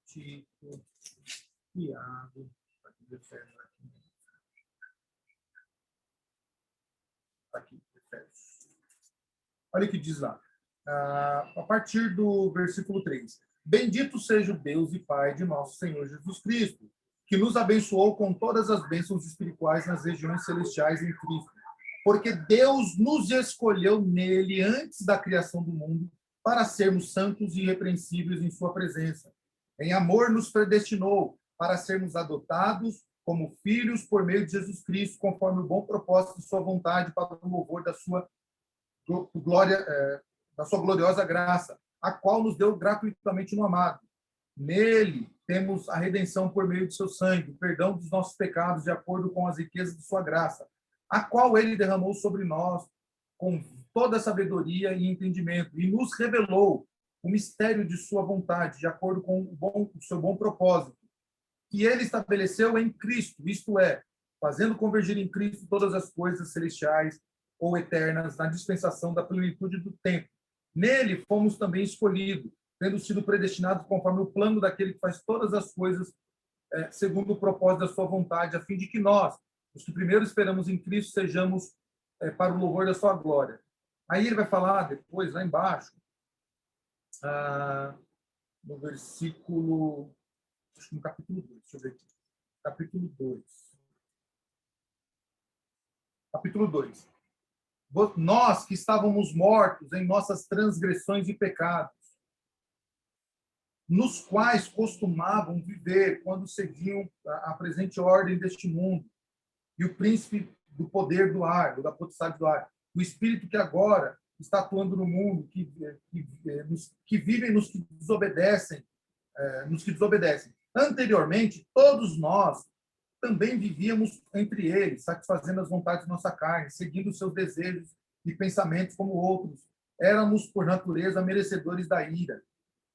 Tito, Tiago, aqui, Efésios. Olha o que diz lá. A partir do versículo 3. Bendito seja o Deus e Pai de nosso Senhor Jesus Cristo, que nos abençoou com todas as bênçãos espirituais nas regiões celestiais em Cristo. Porque Deus nos escolheu nele antes da criação do mundo para sermos santos e irrepreensíveis em sua presença. Em amor nos predestinou para sermos adotados como filhos por meio de Jesus Cristo, conforme o bom propósito de sua vontade, para o louvor da sua glória, da sua gloriosa graça, a qual nos deu gratuitamente no amado. Nele temos a redenção por meio de seu sangue, o perdão dos nossos pecados, de acordo com as riquezas de sua graça, a qual ele derramou sobre nós com toda a sabedoria e entendimento, e nos revelou o mistério de sua vontade, de acordo com o seu bom propósito, que ele estabeleceu em Cristo, isto é, fazendo convergir em Cristo todas as coisas celestiais ou eternas na dispensação da plenitude do tempo. Nele fomos também escolhidos, tendo sido predestinados conforme o plano daquele que faz todas as coisas segundo o propósito da sua vontade, a fim de que nós, os que primeiro esperamos em Cristo, sejamos para o louvor da sua glória. Aí ele vai falar depois, lá embaixo, no versículo, acho que no capítulo 2, deixa eu ver aqui. Capítulo 2. Capítulo 2. Nós que estávamos mortos em nossas transgressões e pecados, nos quais costumavam viver quando seguiam a presente ordem deste mundo, e o príncipe do poder do ar, da potestade do ar, o espírito que agora está atuando no mundo, que vivem nos que desobedecem, Anteriormente, todos nós também vivíamos entre eles, satisfazendo as vontades de nossa carne, seguindo os seus desejos e pensamentos como outros. Éramos, por natureza, merecedores da ira.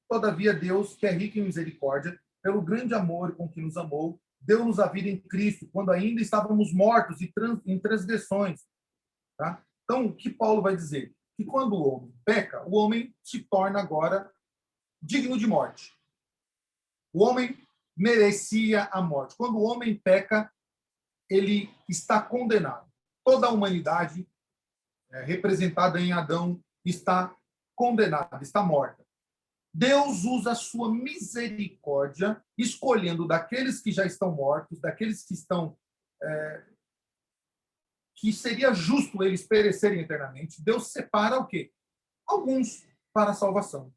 Todavia, Deus, que é rico em misericórdia, pelo grande amor com que nos amou, deu-nos a vida em Cristo, quando ainda estávamos mortos em transgressões. Tá? Então, o que Paulo vai dizer? Que quando o homem peca, o homem se torna agora digno de morte. O homem merecia a morte. Quando o homem peca, ele está condenado. Toda a humanidade, representada em Adão, está condenada, está morta. Deus usa a sua misericórdia, escolhendo daqueles que já estão mortos, daqueles que estão que seria justo eles perecerem eternamente. Deus separa o quê? Alguns para a salvação.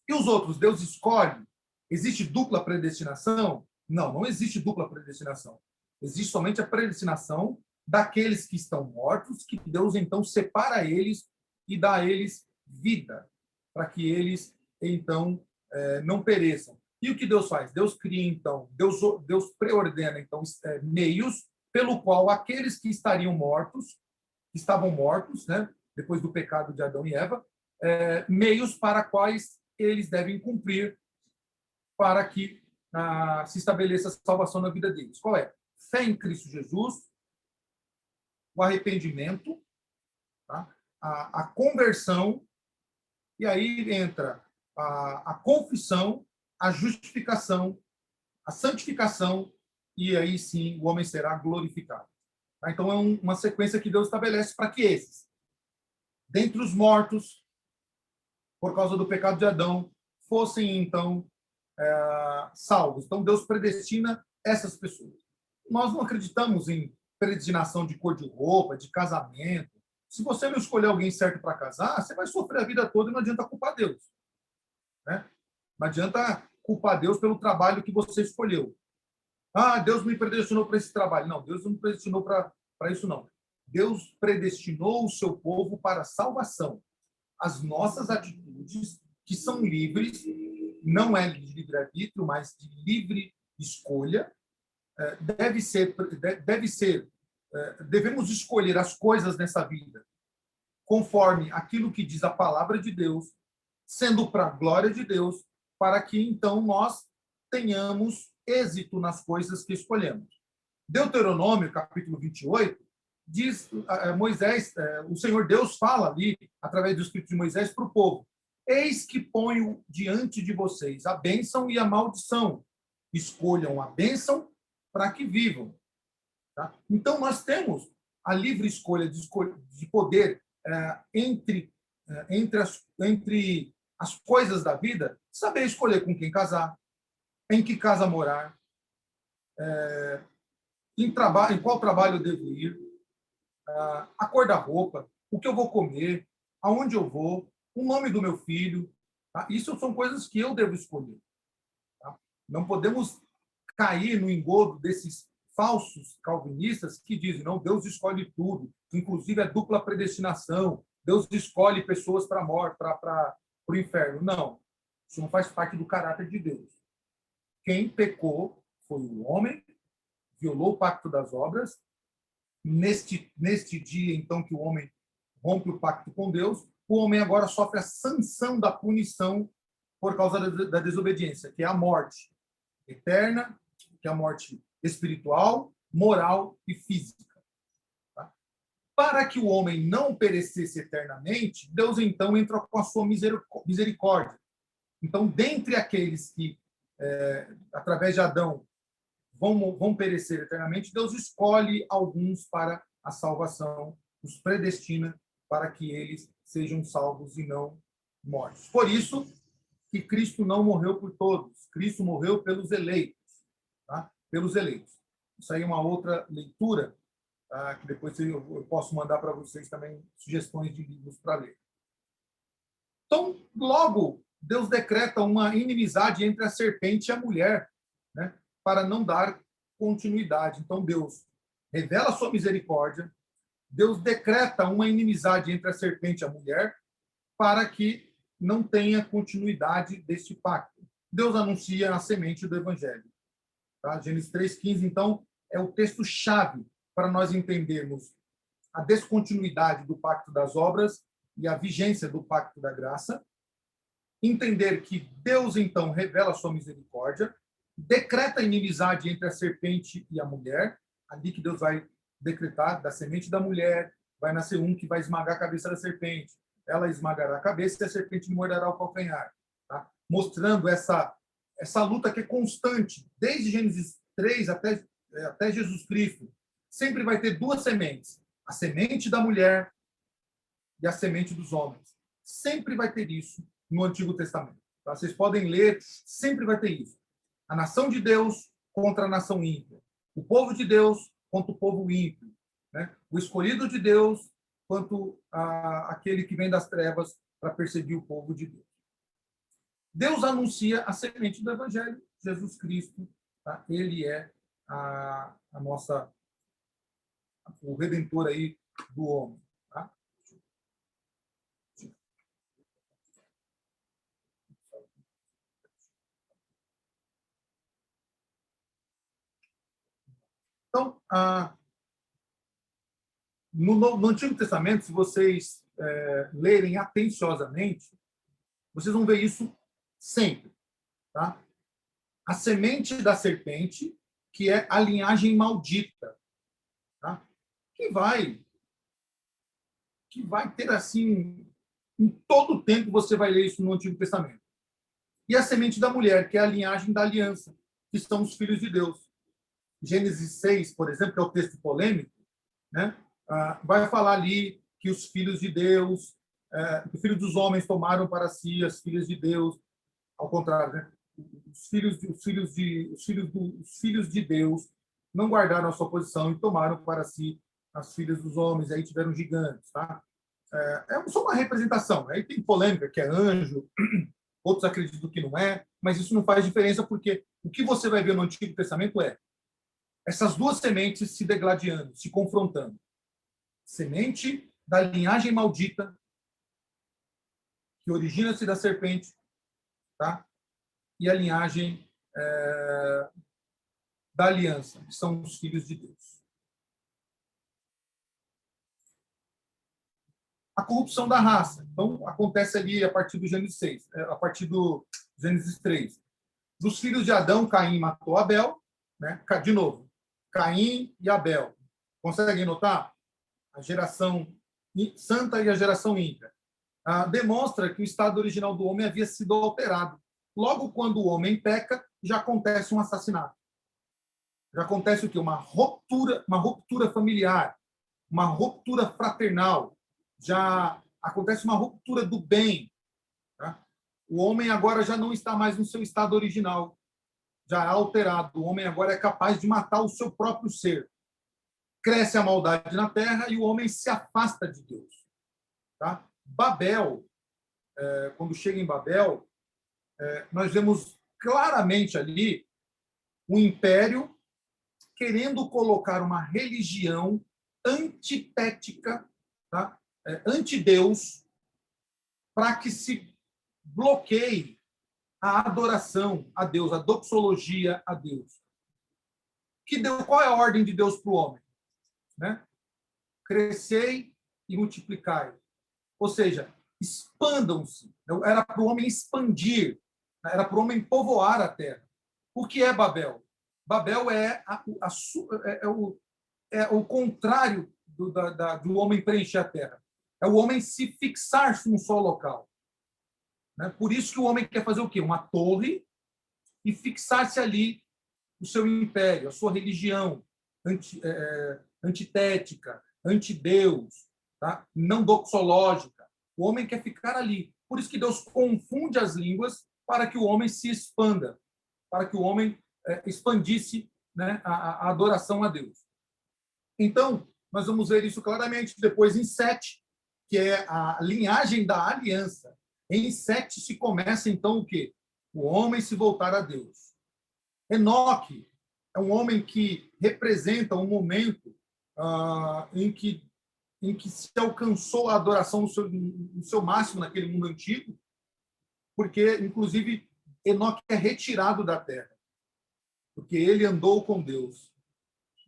E os outros, Deus escolhe. Existe dupla predestinação? Não, não existe dupla predestinação. Existe somente a predestinação daqueles que estão mortos, que Deus então separa eles e dá a eles vida, para que eles então não pereçam. E o que Deus faz? Deus cria então, Deus preordena então meios pelo qual aqueles que estariam mortos, que estavam mortos, né, depois do pecado de Adão e Eva, meios para quais eles devem cumprir para que se estabeleça a salvação na vida deles. Qual é? Fé em Cristo Jesus, o arrependimento, tá? A conversão, e aí entra a confissão, a justificação, a santificação, e aí sim o homem será glorificado. Tá? Então é uma sequência que Deus estabelece para que esses, dentre os mortos, por causa do pecado de Adão, fossem então salvos. Então Deus predestina essas pessoas. Nós não acreditamos em predestinação de cor de roupa, de casamento. Se você não escolher alguém certo para casar, você vai sofrer a vida toda e não adianta culpar Deus. Né? Não adianta culpar Deus pelo trabalho que você escolheu. Deus me predestinou para esse trabalho. Não, Deus não me predestinou para isso, não. Deus predestinou o seu povo para a salvação. As nossas atitudes, que são livres, não é de livre-arbítrio, mas de livre escolha, devemos escolher as coisas nessa vida conforme aquilo que diz a palavra de Deus, sendo para a glória de Deus, para que então nós tenhamos êxito nas coisas que escolhemos. Deuteronômio, capítulo 28, diz Moisés, o Senhor Deus fala ali, através do Espírito de Moisés, para o povo: eis que ponho diante de vocês a bênção e a maldição. Escolham a bênção para que vivam. Tá? Então, nós temos a livre escolha de poder entre as coisas da vida, saber escolher com quem casar, em que casa morar, em qual trabalho eu devo ir, a cor da roupa, o que eu vou comer, aonde eu vou, o nome do meu filho. Tá? Isso são coisas que eu devo escolher. Tá? Não podemos cair no engodo desses falsos calvinistas que dizem: não, Deus escolhe tudo, inclusive a dupla predestinação. Deus escolhe pessoas para a morte, para o inferno. Não, isso não faz parte do caráter de Deus. Quem pecou foi o homem, violou o pacto das obras. Neste dia, então, que o homem rompe o pacto com Deus, o homem agora sofre a sanção da punição por causa da desobediência, que é a morte eterna, que é a morte espiritual, moral e física. Tá? Para que o homem não perecesse eternamente, Deus então entra com a sua misericórdia. Então, dentre aqueles que, através de Adão, vão perecer eternamente, Deus escolhe alguns para a salvação, os predestina para que eles sejam salvos e não mortos. Por isso que Cristo não morreu por todos, Cristo morreu pelos eleitos, tá? Pelos eleitos. Isso aí é uma outra leitura, tá? Que depois eu posso mandar para vocês também sugestões de livros para ler. Então, logo, Deus decreta uma inimizade entre a serpente e a mulher, né? Para não dar continuidade. Então, Deus revela a sua misericórdia, Deus decreta uma inimizade entre a serpente e a mulher para que não tenha continuidade deste pacto. Deus anuncia a semente do evangelho. Tá? Gênesis 3,15, então, é o texto-chave para nós entendermos a descontinuidade do pacto das obras e a vigência do pacto da graça. Entender que Deus, então, revela a sua misericórdia, decreta a inimizade entre a serpente e a mulher, ali que Deus vai decretar, da semente da mulher, vai nascer um que vai esmagar a cabeça da serpente. Ela esmagará a cabeça e a serpente lhe morderá o calcanhar. Tá? Mostrando essa luta que é constante, desde Gênesis 3 até Jesus Cristo. Sempre vai ter duas sementes, a semente da mulher e a semente dos homens. Sempre vai ter isso no Antigo Testamento. Tá? Vocês podem ler, sempre vai ter isso. A nação de Deus contra a nação ímpia. O povo de Deus contra o povo ímpio. Né? O escolhido de Deus quanto aquele que vem das trevas para perseguir o povo de Deus. Deus anuncia a semente do Evangelho, Jesus Cristo. Tá? Ele é o Redentor aí do homem. Tá? Então, no Antigo Testamento, se vocês lerem atenciosamente, vocês vão ver isso sempre. Tá? A semente da serpente, que é a linhagem maldita, tá? que vai ter assim, em todo o tempo você vai ler isso no Antigo Testamento. E a semente da mulher, que é a linhagem da aliança, que são os filhos de Deus. Gênesis 6, por exemplo, que é o texto polêmico, né? Vai falar ali que os filhos de Deus, os filhos dos homens tomaram para si as filhas de Deus, ao contrário, né? Os filhos de Deus não guardaram a sua posição e tomaram para si as filhas dos homens, aí tiveram gigantes, tá? É só uma representação. Aí tem polêmica, que é anjo, outros acreditam que não é, mas isso não faz diferença, porque o que você vai ver no Antigo Testamento é essas duas sementes se degladiando, se confrontando. Semente da linhagem maldita, que origina-se da serpente, tá? E a linhagem da aliança, que são os filhos de Deus. A corrupção da raça. Então, acontece ali a partir do Gênesis 6, a partir do Gênesis 3. Dos filhos de Adão, Caim matou Abel, né? De novo, Caim e Abel. Conseguem notar? A geração santa e a geração ímpia. Demonstra que o estado original do homem havia sido alterado. Logo, quando o homem peca, já acontece um assassinato. Já acontece o quê? Uma ruptura familiar, uma ruptura fraternal. Já acontece uma ruptura do bem. Tá? O homem agora já não está mais no seu estado original. Já é alterado. O homem agora é capaz de matar o seu próprio ser. Cresce a maldade na terra e o homem se afasta de Deus. Tá? Babel, quando chega em Babel, nós vemos claramente ali o império querendo colocar uma religião antitética, tá? Anti-Deus, para que se bloqueie a adoração a Deus, a doxologia a Deus. Qual é a ordem de Deus para o homem? Né? Crescei e multiplicai. Ou seja, expandam-se. Era para o homem expandir, era para o homem povoar a terra. O que é Babel? Babel é o contrário do homem preencher a terra. É o homem se fixar num só local. Né? Por isso que o homem quer fazer o quê? Uma torre e fixar-se ali o seu império, a sua religião antitética, antideus, tá? Não doxológica. O homem quer ficar ali. Por isso que Deus confunde as línguas para que o homem se expanda, para que o homem expandisse, né, a adoração a Deus. Então, nós vamos ver isso claramente depois em Sete, que é a linhagem da aliança. Em Sete se começa, então, o quê? O homem se voltar a Deus. Enoque é um homem que representa um momento em que se alcançou a adoração no seu máximo naquele mundo antigo, porque, inclusive, Enoque é retirado da terra, porque ele andou com Deus.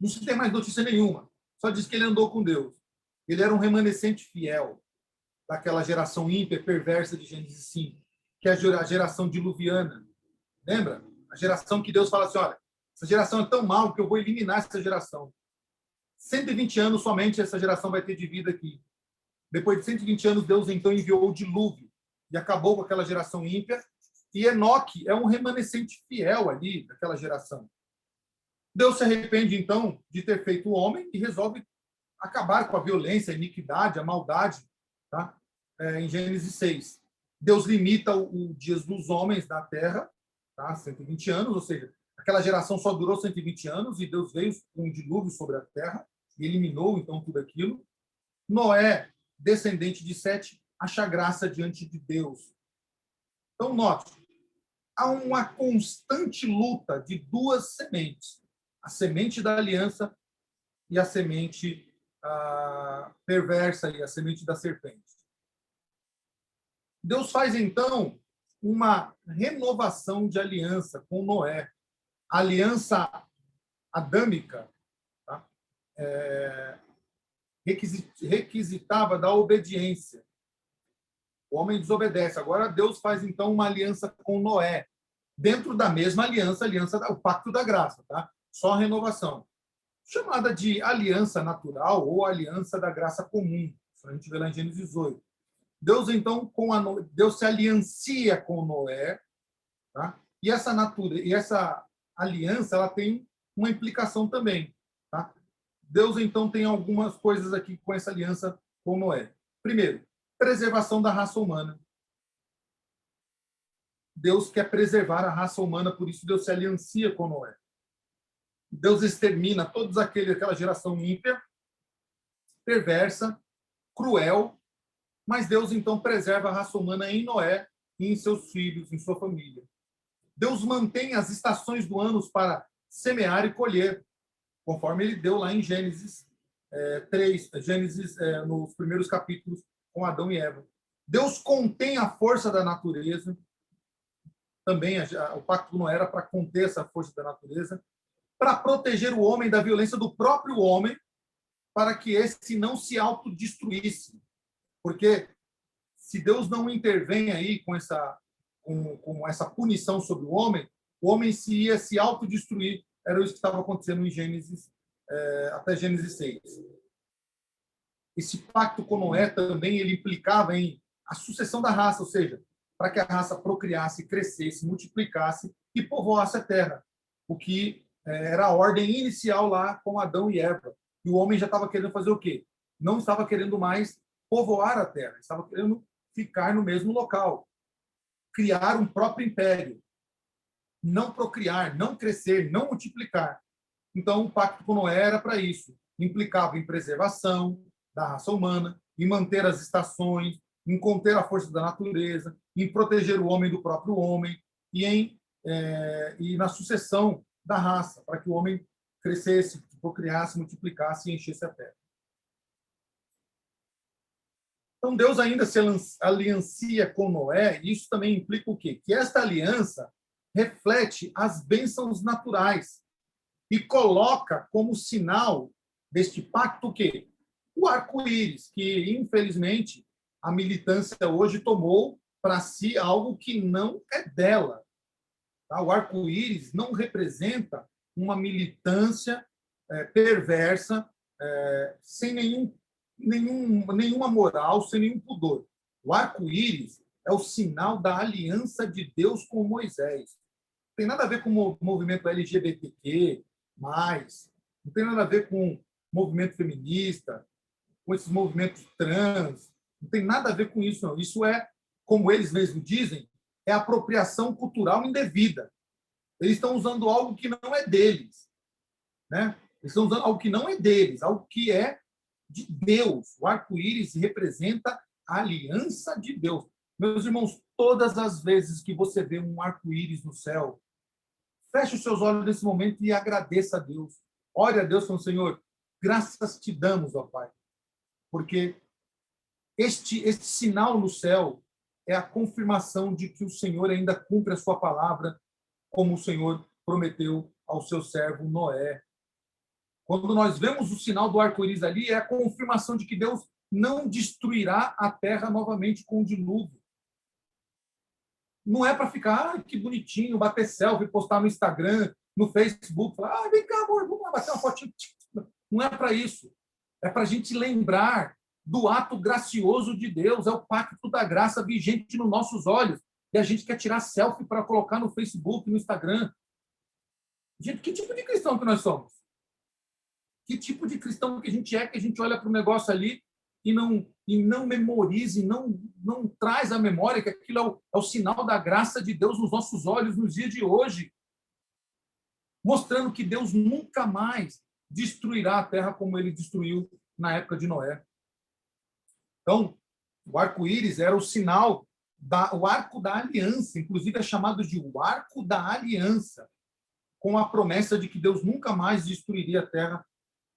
Não se tem mais notícia nenhuma, só diz que ele andou com Deus. Ele era um remanescente fiel daquela geração ímpia, perversa de Gênesis 5, que é a geração diluviana. Lembra? A geração que Deus fala assim, olha, essa geração é tão mal que eu vou eliminar essa geração. 120 anos somente essa geração vai ter de vida aqui. Depois de 120 anos, Deus então enviou o dilúvio e acabou com aquela geração ímpia. E Enoque é um remanescente fiel ali daquela geração. Deus se arrepende, então, de ter feito o homem e resolve acabar com a violência, a iniquidade, a maldade, tá? Em Gênesis 6. Deus limita o dias dos homens na terra, tá? 120 anos, ou seja, aquela geração só durou 120 anos e Deus veio com um dilúvio sobre a terra e eliminou, então, tudo aquilo. Noé, descendente de Sete, acha graça diante de Deus. Então, note, há uma constante luta de duas sementes. A semente da aliança e a semente perversa e a semente da serpente. Deus faz, então, uma renovação de aliança com Noé. A aliança adâmica, tá? Requisitava da obediência. O homem desobedece. Agora Deus faz, então, uma aliança com Noé. Dentro da mesma aliança, o pacto da graça, tá? Só a renovação. Chamada de aliança natural ou aliança da graça comum. Isso a gente vê lá em Gênesis 8. Deus, então, Deus se aliancia com Noé, tá? E essa aliança ela tem uma implicação também. Tá? Deus, então, tem algumas coisas aqui com essa aliança com Noé. Primeiro, preservação da raça humana. Deus quer preservar a raça humana, por isso Deus se aliancia com Noé. Deus extermina toda aquela geração ímpia, perversa, cruel, mas Deus, então, preserva a raça humana em Noé e em seus filhos, em sua família. Deus mantém as estações do ano para semear e colher, conforme ele deu lá em Gênesis 3, nos primeiros capítulos, com Adão e Eva. Deus contém a força da natureza, também o pacto não era para conter essa força da natureza, para proteger o homem da violência do próprio homem, para que esse não se autodestruísse. Porque se Deus não intervém aí com essa punição sobre o homem se ia se autodestruir. Era isso que estava acontecendo em Gênesis, até Gênesis 6. Esse pacto com Noé também ele implicava em a sucessão da raça, ou seja, para que a raça procriasse, crescesse, multiplicasse e povoasse a terra. O que era a ordem inicial lá com Adão e Eva. E o homem já estava querendo fazer o quê? Não estava querendo mais povoar a terra, estava querendo ficar no mesmo local, criar um próprio império, não procriar, não crescer, não multiplicar. Então, o pacto com Noé era para isso. Implicava em preservação da raça humana, em manter as estações, em conter a força da natureza, em proteger o homem do próprio homem e na sucessão da raça, para que o homem crescesse, procriasse, multiplicasse e enchesse a terra. Então, Deus ainda se aliancia com Noé, e isso também implica o quê? Que esta aliança reflete as bênçãos naturais e coloca como sinal deste pacto o quê? O arco-íris, que, infelizmente, a militância hoje tomou para si algo que não é dela. Tá? O arco-íris não representa uma militância perversa, sem nenhuma moral, sem nenhum pudor. O arco-íris é o sinal da aliança de Deus com Moisés. Não tem nada a ver com o movimento LGBTQ, não tem nada a ver com o movimento feminista, com esses movimentos trans, não tem nada a ver com isso, não. Isso é, como eles mesmos dizem, é apropriação cultural indevida. Eles estão usando algo que não é deles, né? Eles estão usando algo que não é deles, algo que é de Deus. O arco-íris representa a aliança de Deus. Meus irmãos, todas as vezes que você vê um arco-íris no céu, feche os seus olhos nesse momento e agradeça a Deus. Ore a Deus falando, Senhor, graças te damos, ó Pai, porque este sinal no céu é a confirmação de que o Senhor ainda cumpre a sua palavra, como o Senhor prometeu ao seu servo Noé. Quando nós vemos o sinal do arco-íris ali, é a confirmação de que Deus não destruirá a terra novamente com o dilúvio. Não é para ficar, que bonitinho, bater selfie, postar no Instagram, no Facebook, falar, vem cá, amor, vamos lá bater uma fotinha. Não é para isso. É para a gente lembrar do ato gracioso de Deus, é o pacto da graça vigente nos nossos olhos. E a gente quer tirar selfie para colocar no Facebook, no Instagram. Gente, que tipo de cristão que nós somos? Que tipo de cristão que a gente olha para o negócio ali e não memoriza, e não traz à memória que aquilo é o sinal da graça de Deus nos nossos olhos nos dias de hoje, mostrando que Deus nunca mais destruirá a terra como ele destruiu na época de Noé. Então, o arco-íris era o sinal, o arco da aliança, inclusive é chamado de o arco da aliança, com a promessa de que Deus nunca mais destruiria a terra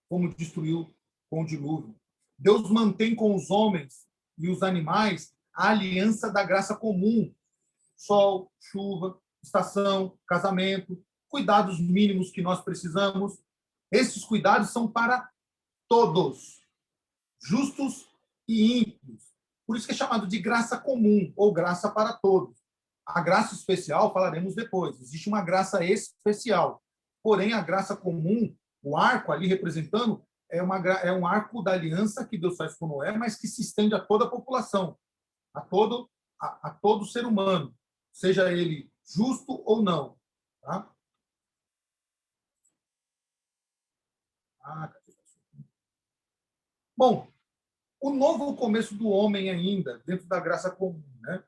como destruiu com o dilúvio. Deus mantém com os homens e os animais a aliança da graça comum. Sol, chuva, estação, casamento, cuidados mínimos que nós precisamos. Esses cuidados são para todos, justos e ímpios. Por isso que é chamado de graça comum, ou graça para todos. A graça especial falaremos depois. Existe uma graça especial. Porém, a graça comum, o arco ali representando, é um arco da aliança que Deus faz com Noé, mas que se estende a toda a população, a todo ser humano, seja ele justo ou não. Tá? Bom, o novo começo do homem ainda, dentro da graça comum. Né?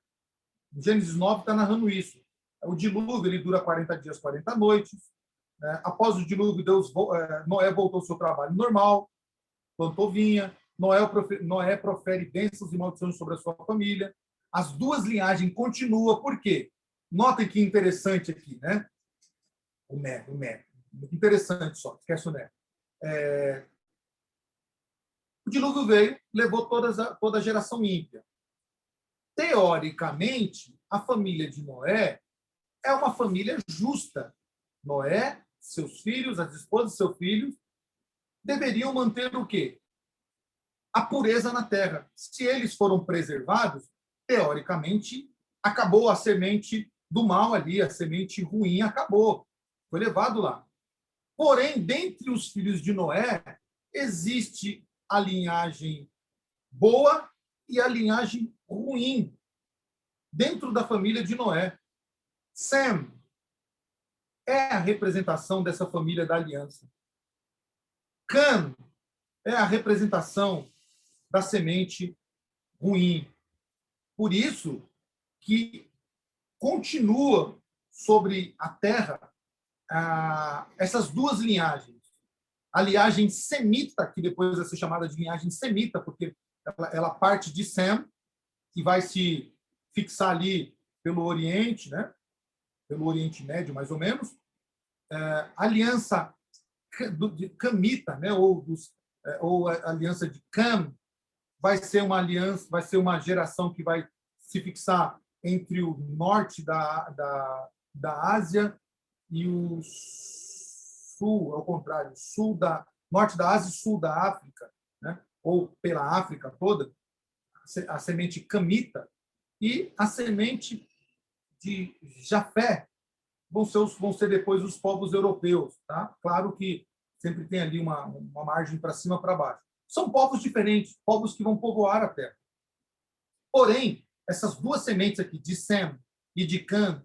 O Gênesis 9 está narrando isso. O dilúvio ele dura 40 dias, 40 noites. Após o dilúvio, Noé voltou ao seu trabalho normal, plantou vinha, Noé profere bênçãos e maldições sobre a sua família. As duas linhagens continuam, por quê? Notem que interessante aqui, né? O Né. Muito interessante só, esquece o Né. O dilúvio veio, levou toda a geração ímpia. Teoricamente, a família de Noé é uma família justa. Noé, seus filhos, as esposas de seus filhos, deveriam manter o quê? A pureza na terra. Se eles foram preservados, teoricamente, acabou a semente do mal ali, a semente ruim acabou. Foi levado lá. Porém, dentre os filhos de Noé, existe a linhagem boa e a linhagem ruim dentro da família de Noé. Sem é a representação dessa família da aliança. Cam é a representação da semente ruim. Por isso que continua sobre a terra essas duas linhagens. A linhagem semita, que depois vai ser chamada de linhagem semita, porque ela parte de Sem, que vai se fixar ali pelo Oriente, né? Pelo Oriente Médio, mais ou menos. A aliança de Camita, né? ou a aliança de Cam, vai ser uma aliança, vai ser uma geração que vai se fixar entre o norte da Ásia e o sul, ao contrário, norte da Ásia e sul da África, né? Ou pela África toda, a semente camita e a semente de Jafé vão ser depois os povos europeus. Tá? Claro que sempre tem ali uma margem para cima para baixo. São povos diferentes, povos que vão povoar a terra. Porém, essas duas sementes aqui, de Sem e de Cã,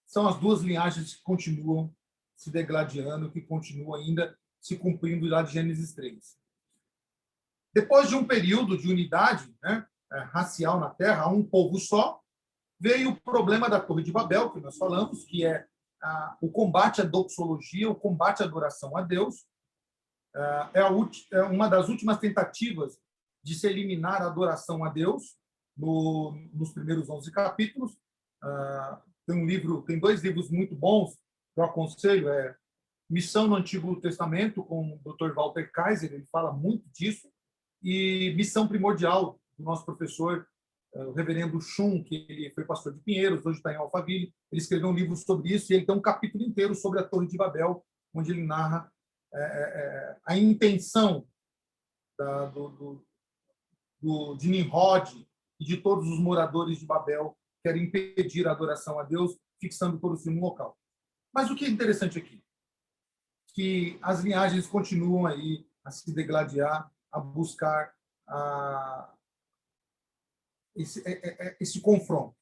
são as duas linhagens que continuam se degladiando, que continuam ainda se cumprindo lá de Gênesis 3. Depois de um período de unidade, né, racial na Terra, um povo só, veio o problema da Torre de Babel, que nós falamos, que é o combate à doxologia, o combate à adoração a Deus. É uma das últimas tentativas de se eliminar a adoração a Deus nos primeiros 11 capítulos. Tem 2 livros muito bons que eu aconselho, Missão no Antigo Testamento, com o Dr. Walter Kaiser, ele fala muito disso, e Missão Primordial, do nosso professor, o reverendo Chum, que ele foi pastor de Pinheiros, hoje está em Alphaville. Ele escreveu um livro sobre isso, e ele tem um capítulo inteiro sobre a Torre de Babel, onde ele narra a intenção de Nimrod e de todos os moradores de Babel que era impedir a adoração a Deus, fixando todos no local. Mas o que é interessante aqui? Que as linhagens continuam aí a se degladiar, a buscar esse confronto.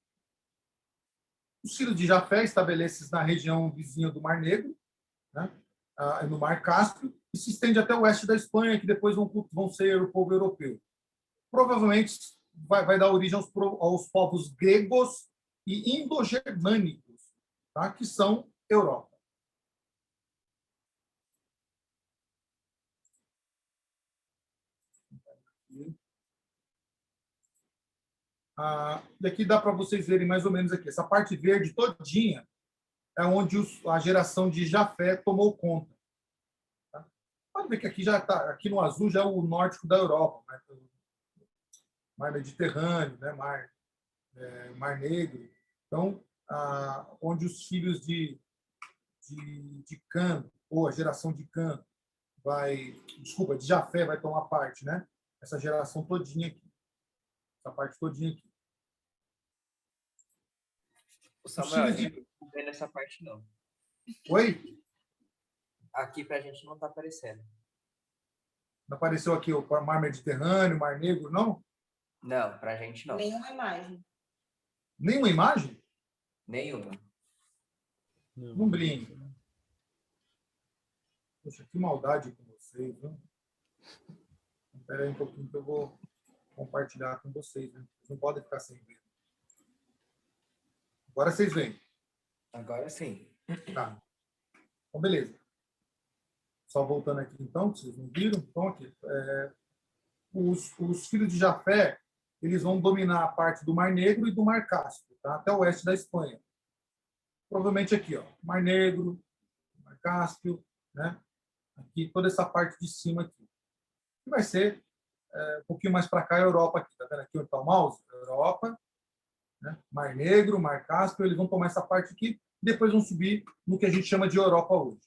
Os filhos de Jafé estabelecem na região vizinha do Mar Negro, né, no Mar Cáspio, e se estende até o oeste da Espanha, que depois vão ser o povo europeu. Provavelmente vai dar origem aos povos gregos e indogermânicos, tá, que são Europa. E aqui dá para vocês verem mais ou menos aqui. Essa parte verde todinha é onde a geração de Jafé tomou conta. Tá? Pode ver que aqui já está, aqui no azul já é o nórdico da Europa, né? Mar Mediterrâneo, né? Mar Negro. Então, onde os filhos de Cã, ou a geração de Cã, de Jafé vai tomar parte, né? Essa geração todinha aqui. Essa parte todinha aqui. O Samuel, eu não vendo essa parte, não. Oi? Aqui pra gente não tá aparecendo. Não apareceu aqui o Mar Mediterrâneo, Mar Negro, não? Não, pra gente não. Nenhuma imagem. Nenhuma imagem? Nenhuma. Não brinca. Poxa, que maldade com vocês, viu? Espera aí um pouquinho que eu vou compartilhar com vocês, né? Vocês não podem ficar sem ver. Agora vocês veem. Agora sim. Tá. Então, beleza. Só voltando aqui, então, que vocês não viram. Então, aqui. Os filhos de Jafé, eles vão dominar a parte do Mar Negro e do Mar Cáspio, tá? Até o oeste da Espanha. Provavelmente aqui, ó. Mar Negro, Mar Cáspio, né? Aqui, toda essa parte de cima aqui. E vai ser um pouquinho mais para cá a Europa aqui. Tá vendo aqui onde está o mouse? Europa, né? Mar Negro, Mar Cáspio, eles vão tomar essa parte aqui e depois vão subir no que a gente chama de Europa hoje.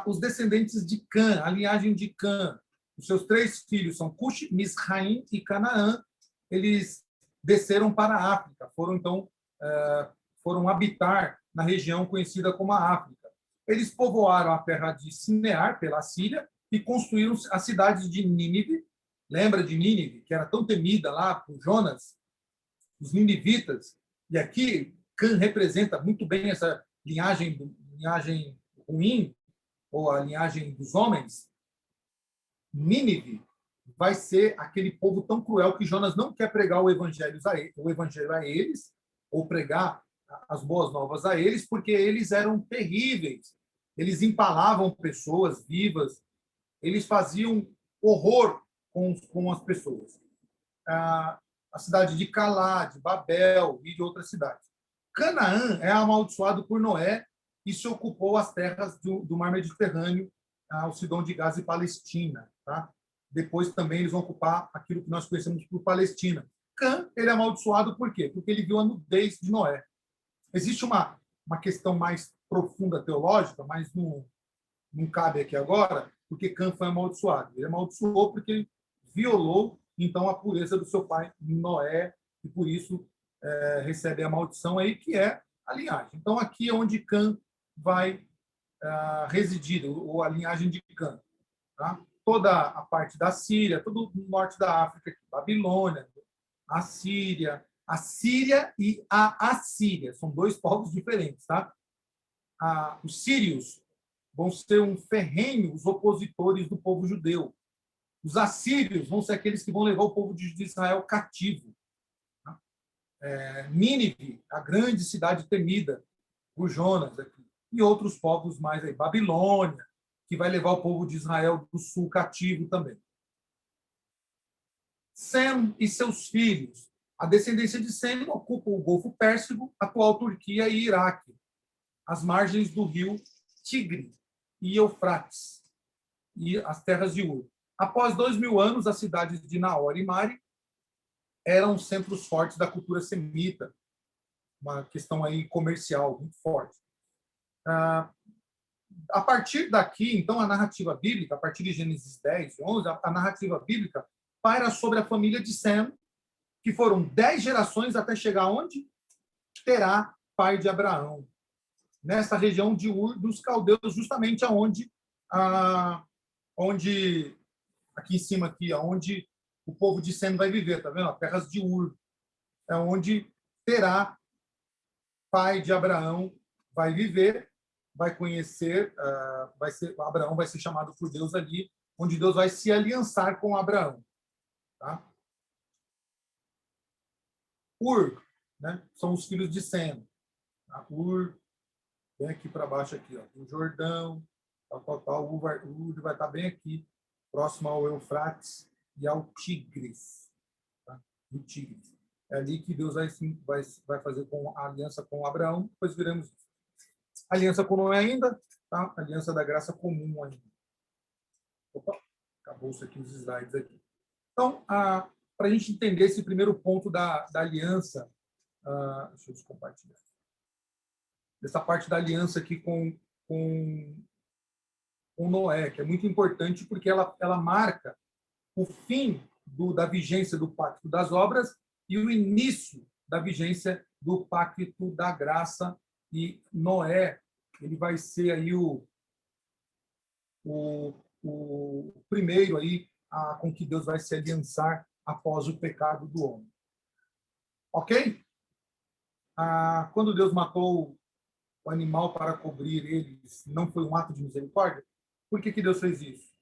Os descendentes de Cã, a linhagem de Cã, os seus 3 filhos são Cush, Misraim e Canaã. Eles desceram para a África, foram habitar na região conhecida como a África. Eles povoaram a terra de Sinear, pela Síria, e construíram a cidade de Nínive. Lembra de Nínive, que era tão temida lá por Jonas? Os ninivitas. E aqui, Cã representa muito bem essa linhagem ruim, ou a linhagem dos homens. Nínive vai ser aquele povo tão cruel que Jonas não quer pregar o evangelho a eles, ou pregar as boas novas a eles, porque eles eram terríveis. Eles empalavam pessoas vivas, eles faziam horror com as pessoas. A cidade de Calá, de Babel e de outras cidades. Canaã é amaldiçoado por Noé e se ocupou as terras do Mar Mediterrâneo o Sidom de Gaza e Palestina. Tá? Depois também eles vão ocupar aquilo que nós conhecemos por Palestina. Cã, ele é amaldiçoado por quê? Porque ele viu a nudez de Noé. Existe uma questão mais profunda teológica, mas não cabe aqui agora, porque Cã foi amaldiçoado. Ele amaldiçoou porque ele violou, então, a pureza do seu pai Noé, e por isso recebe a maldição aí, que é a linhagem. Então, aqui é onde Cã vai residir, ou a linhagem de Cã. Tá? Toda a parte da Síria, todo o norte da África, Babilônia, a Síria e a Assíria. São dois povos diferentes. Tá? Os sírios vão ser ferrenhos opositores do povo judeu. Os assírios vão ser aqueles que vão levar o povo de Israel cativo. Tá? Nínive, a grande cidade temida por Jonas, aqui, e outros povos mais aí, Babilônia, que vai levar o povo de Israel do sul cativo também. Sem e seus filhos. A descendência de Sem ocupa o Golfo Pérsico, atual Turquia e Iraque, as margens do rio Tigre e Eufrates, e as terras de Ur. Após 2000 anos, as cidades de Nahor e Mari eram centros fortes da cultura semita, uma questão aí comercial muito forte. A partir daqui, então, a narrativa bíblica, a partir de Gênesis 10, 11, a narrativa bíblica paira sobre a família de Sem, que foram 10 gerações até chegar onde? Terá, pai de Abraão. Nessa região de Ur, dos caldeus, justamente aonde, aqui em cima, aqui, onde o povo de Sem vai viver, tá vendo? Terras de Ur. É onde Terá, pai de Abraão, vai viver, vai conhecer, Abraão vai ser chamado por Deus ali, onde Deus vai se aliançar com Abraão. Tá? Ur, né? São os filhos de Sem. Tá? Ur, bem aqui para baixo, aqui, ó, o Jordão, tal. Ur vai estar bem aqui, próximo ao Eufrates e ao Tigres. Tá? O Tigres. É ali que Deus vai fazer a aliança com Abraão, depois veremos aliança com Noé ainda, tá? Aliança da graça comum ainda. Opa, acabou-se aqui os slides aqui. Então, para a gente entender esse primeiro ponto da aliança, deixa eu descompartilhar. Dessa parte da aliança aqui com Noé, que é muito importante porque ela marca o fim da vigência do Pacto das Obras e o início da vigência do Pacto da Graça. E Noé, ele vai ser aí o primeiro aí com que Deus vai se aliançar após o pecado do homem. Ok? Quando Deus matou o animal para cobrir eles, não foi um ato de misericórdia? Por que Deus fez isso?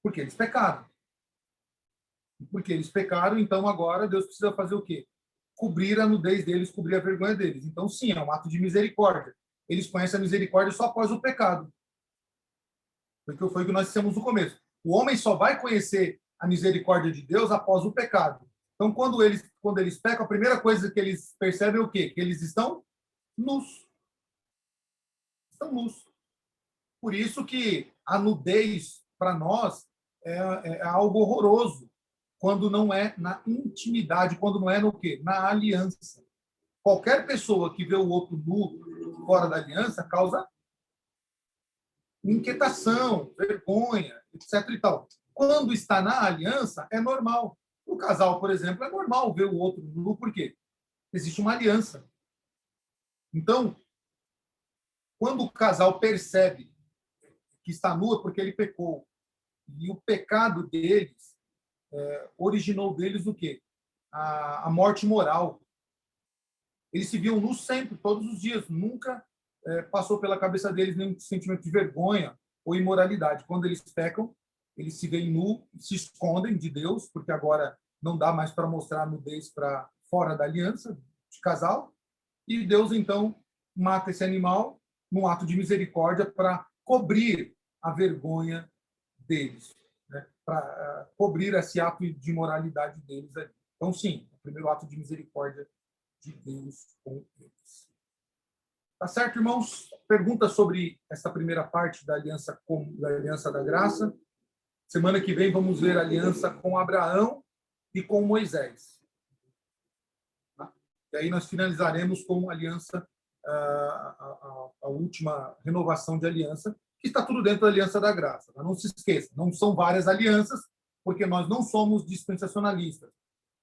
Porque eles pecaram. Porque eles pecaram, então agora Deus precisa fazer o quê? Cobrir a nudez deles, cobrir a vergonha deles. Então, sim, é um ato de misericórdia. Eles conhecem a misericórdia só após o pecado. Foi o que nós dissemos no começo. O homem só vai conhecer a misericórdia de Deus após o pecado. Então, quando eles pecam, a primeira coisa que eles percebem é o quê? Que eles estão nus. Estão nus. Por isso que a nudez, para nós, é algo horroroso. Quando não é na intimidade, quando não é no quê? Na aliança. Qualquer pessoa que vê o outro nu fora da aliança causa inquietação, vergonha, etc. e tal. Quando está na aliança, é normal. O casal, por exemplo, é normal ver o outro nu, por quê? Existe uma aliança. Então, quando o casal percebe que está nu é porque ele pecou, e o pecado deles originou deles o quê? A morte moral. Eles se viam nus sempre, todos os dias. Nunca passou pela cabeça deles nenhum sentimento de vergonha ou imoralidade. Quando eles pecam, eles se veem nu, se escondem de Deus, porque agora não dá mais para mostrar a nudez para fora da aliança de casal. E Deus, então, mata esse animal num ato de misericórdia para cobrir a vergonha deles. Para cobrir esse ato de imoralidade deles ali. Então, sim, o primeiro ato de misericórdia de Deus com eles. Tá certo, irmãos? Perguntas sobre essa primeira parte da aliança da graça. Semana que vem vamos ver a aliança com Abraão e com Moisés. Tá? E aí nós finalizaremos com a aliança, a última renovação de aliança, que está tudo dentro da aliança da graça. Tá? Não se esqueça, não são várias alianças, porque nós não somos dispensacionalistas.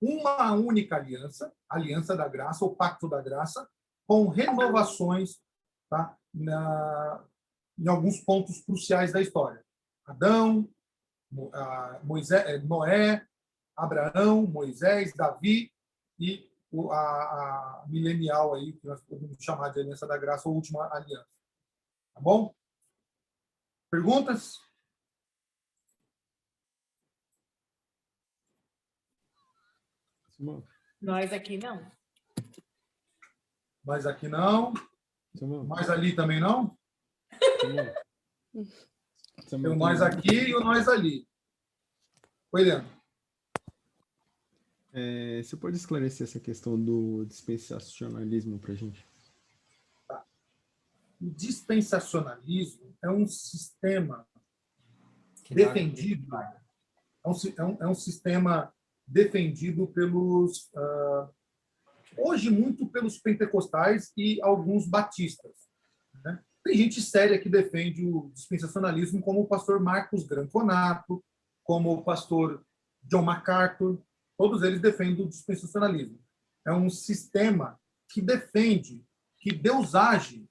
Uma única aliança, a aliança da graça, o pacto da graça, com renovações, tá? Em alguns pontos cruciais da história. Adão, Moisés, Noé, Abraão, Moisés, Davi e a milenial aí, que nós podemos chamar de aliança da graça, ou última aliança. Tá bom? Perguntas? Nós aqui não. Mas aqui não. Mas ali também não? Tem o nós aqui e o nós ali. Oi, Leandro. Você pode esclarecer essa questão do dispensacionalismo para a gente? Tá. O dispensacionalismo é um sistema defendido. É um sistema defendido pelos hoje muito pelos pentecostais e alguns batistas. Né? Tem gente séria que defende o dispensacionalismo, como o pastor Marcos Granconato, como o pastor John MacArthur. Todos eles defendem o dispensacionalismo. É um sistema que defende que Deus age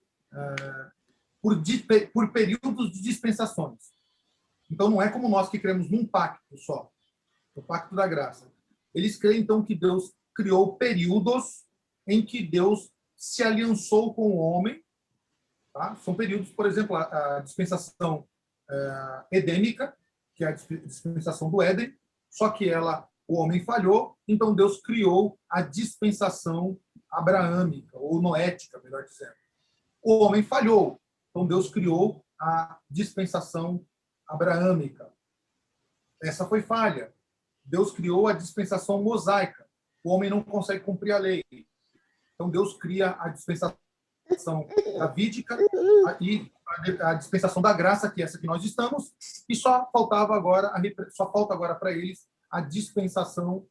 por períodos de dispensações. Então, não é como nós que cremos num pacto só, o pacto da graça. Eles creem, então, que Deus criou períodos em que Deus se aliançou com o homem. Tá? São períodos, por exemplo, a dispensação edêmica, que é a dispensação do Éden, só que o homem falhou, então Deus criou a dispensação abraâmica, ou noética, melhor dizendo. O homem falhou, então Deus criou a dispensação abraâmica. Essa foi falha. Deus criou a dispensação mosaica. O homem não consegue cumprir a lei. Então, Deus cria a dispensação davídica e a dispensação da graça, que é essa que nós estamos, e só falta agora para eles a dispensação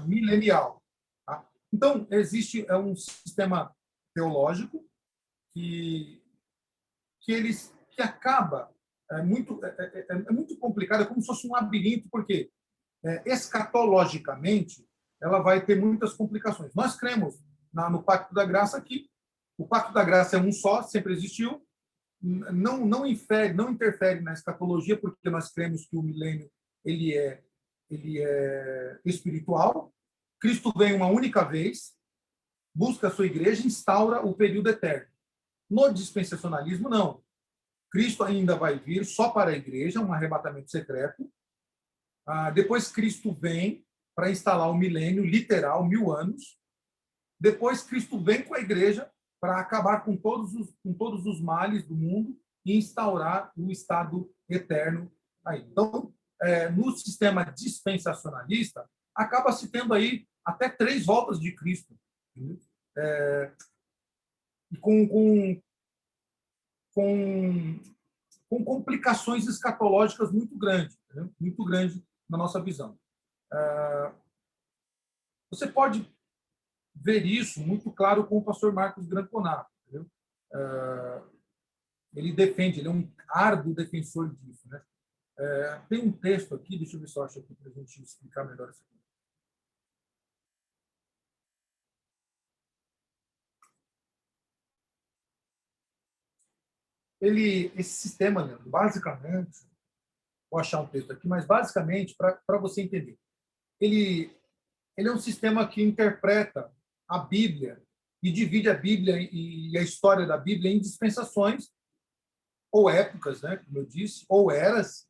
milenial. Tá? Então, existe um sistema teológico que acaba é muito complicado, é como se fosse um labirinto, porque escatologicamente ela vai ter muitas complicações. Nós cremos no Pacto da Graça que o Pacto da Graça é um só, sempre existiu, não interfere na escatologia, porque nós cremos que o milênio ele é espiritual. Cristo vem uma única vez, busca a sua igreja, instaura o período eterno. No dispensacionalismo, não. Cristo ainda vai vir só para a igreja, um arrebatamento secreto. Depois Cristo vem para instalar o milênio literal, 1000 anos. Depois Cristo vem com a igreja para acabar com todos os males do mundo e instaurar o estado eterno aí. Então, no sistema dispensacionalista, acaba-se tendo aí até 3 voltas de Cristo. Com complicações escatológicas muito grandes, né? Muito grande na nossa visão. Você pode ver isso muito claro com o pastor Marcos Granconato. Ele defende, ele é um árduo defensor disso. Né? Tem um texto aqui, deixa eu ver se eu acho aqui para a gente explicar melhor isso aqui. Esse sistema, Leandro, basicamente, vou achar um texto aqui, mas basicamente, para você entender, ele é um sistema que interpreta a Bíblia e divide a Bíblia e a história da Bíblia em dispensações ou épocas, né, como eu disse, ou eras,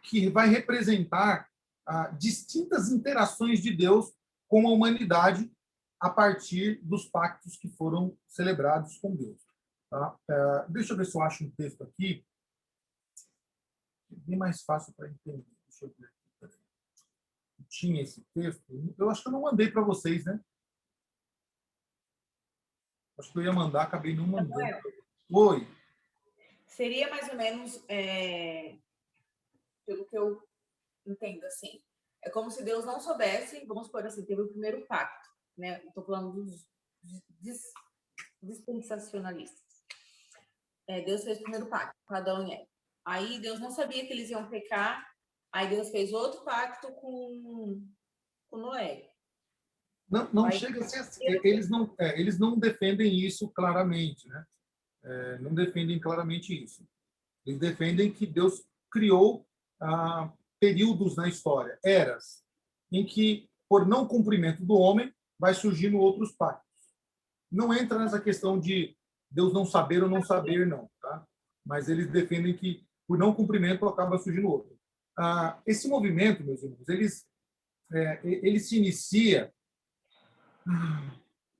que vai representar distintas interações de Deus com a humanidade a partir dos pactos que foram celebrados com Deus. Tá? Deixa eu ver se eu acho um texto aqui. É bem mais fácil para entender. Deixa eu ver aqui. Tinha esse texto. Eu acho que eu não mandei para vocês, né? Acho que eu ia mandar, acabei não mandando. Samuel, Oi. seria mais ou menos, pelo que eu entendo, assim, é como se Deus não soubesse, vamos supor assim, teve o primeiro pacto, né? Estou falando dos dispensacionalistas. Deus fez o primeiro pacto com Adão e Eva. Aí Deus não sabia que eles iam pecar, aí Deus fez outro pacto com Noé. Não chega a ser assim. Eles não defendem isso claramente, né? Não defendem claramente isso. Eles defendem que Deus criou períodos na história, eras, em que, por não cumprimento do homem, vai surgindo outros pactos. Não entra nessa questão de Deus não saber ou não saber, não. Tá? Mas eles defendem que, por não cumprimento, acaba surgindo outro. Esse movimento, meus irmãos, ele se inicia.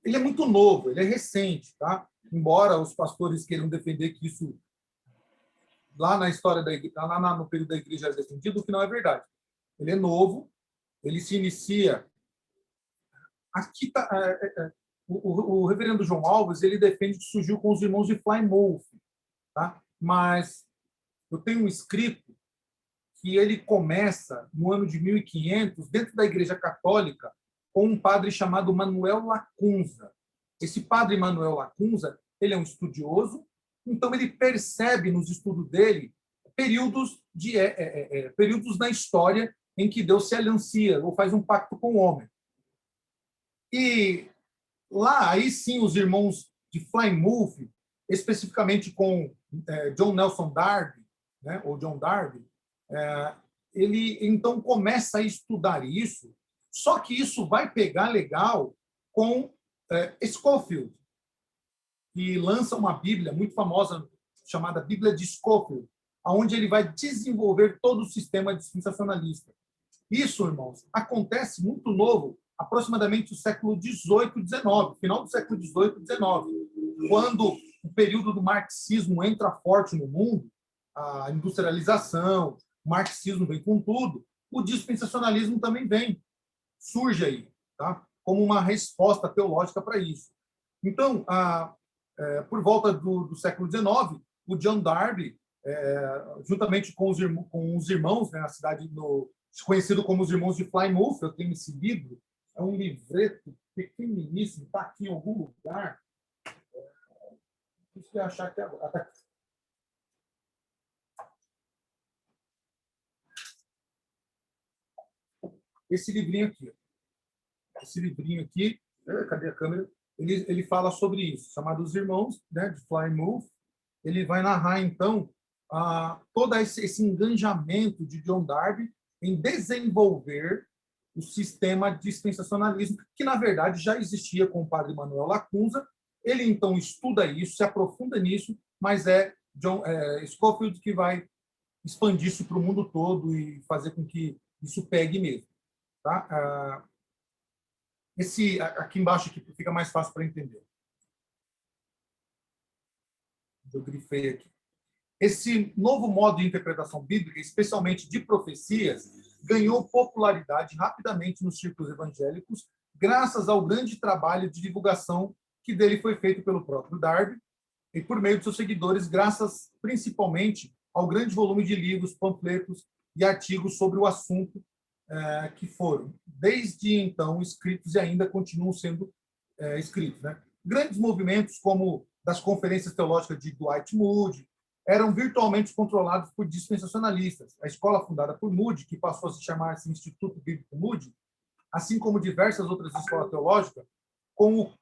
Ele é muito novo, ele é recente, tá? Embora os pastores queiram defender que isso lá na história da igreja, lá no período da igreja é defendido, o que não é verdade. Ele é novo, ele se inicia. Aqui tá, o reverendo João Alves ele defende que surgiu com os irmãos de Plymouth, tá? Mas eu tenho um escrito que ele começa no ano de 1500 dentro da Igreja Católica com um padre chamado Manuel Lacunza. Esse padre Manuel Lacunza ele é um estudioso, então ele percebe nos estudos dele períodos na história em que Deus se aliancia ou faz um pacto com o homem. E lá, aí sim, os irmãos de Plymouth, especificamente com John Nelson Darby, né, ou John Darby, ele então começa a estudar isso, só que isso vai pegar legal com Scofield, que lança uma Bíblia muito famosa chamada Bíblia de Scofield, onde ele vai desenvolver todo o sistema dispensacionalista. Isso, irmãos, acontece muito novo, aproximadamente no século XVIII e XIX, final do século XVIII e XIX, quando o período do marxismo entra forte no mundo, a industrialização, o marxismo vem com tudo, o dispensacionalismo também vem, surge aí, tá? Como uma resposta teológica para isso. Então, por volta do século XIX, o John Darby, juntamente com os irmãos, né, na cidade conhecido como os Irmãos de Plymouth, eu tenho esse livro, é um livreto pequeniníssimo, está aqui em algum lugar. Deixa eu achar aqui agora. Tá aqui. Esse livrinho aqui. Esse livrinho aqui, cadê a câmera? Ele fala sobre isso, chamado Os Irmãos, né, de Plymouth. Ele vai narrar, então, todo esse engajamento de John Darby em desenvolver o sistema de dispensacionalismo, que, na verdade, já existia com o padre Manuel Lacunza. Ele, então, estuda isso, se aprofunda nisso, mas Scofield que vai expandir isso para o mundo todo e fazer com que isso pegue mesmo. Tá? Aqui embaixo aqui fica mais fácil para entender. Eu grifei aqui. Esse novo modo de interpretação bíblica, especialmente de profecias, ganhou popularidade rapidamente nos círculos evangélicos, graças ao grande trabalho de divulgação que dele foi feito pelo próprio Darby e por meio de seus seguidores, graças principalmente ao grande volume de livros, panfletos e artigos sobre o assunto que foram, desde então, escritos e ainda continuam sendo escritos. Né? Grandes movimentos como das conferências teológicas de Dwight Moody eram virtualmente controlados por dispensacionalistas. A escola fundada por Moody, que passou a se chamar Instituto Bíblico Moody, assim como diversas outras escolas teológicas, como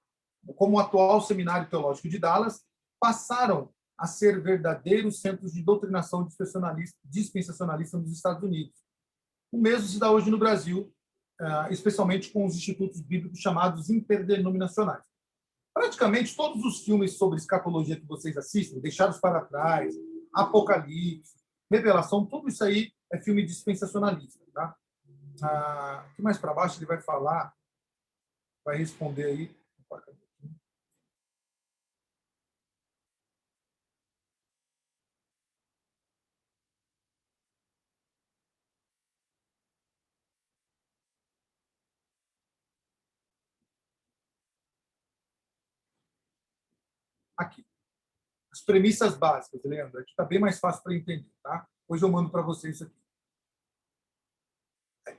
o atual Seminário Teológico de Dallas, passaram a ser verdadeiros centros de doutrinação dispensacionalista nos Estados Unidos. O mesmo se dá hoje no Brasil, especialmente com os institutos bíblicos chamados interdenominacionais. Praticamente todos os filmes sobre escatologia que vocês assistem, Deixados para Trás, Apocalipse, Revelação, tudo isso aí é filme dispensacionalista. Tá? Aqui mais para baixo ele vai falar, vai responder aí. aqui. As premissas básicas, Leandro, aqui está bem mais fácil para entender, tá? Hoje eu mando para vocês isso aqui.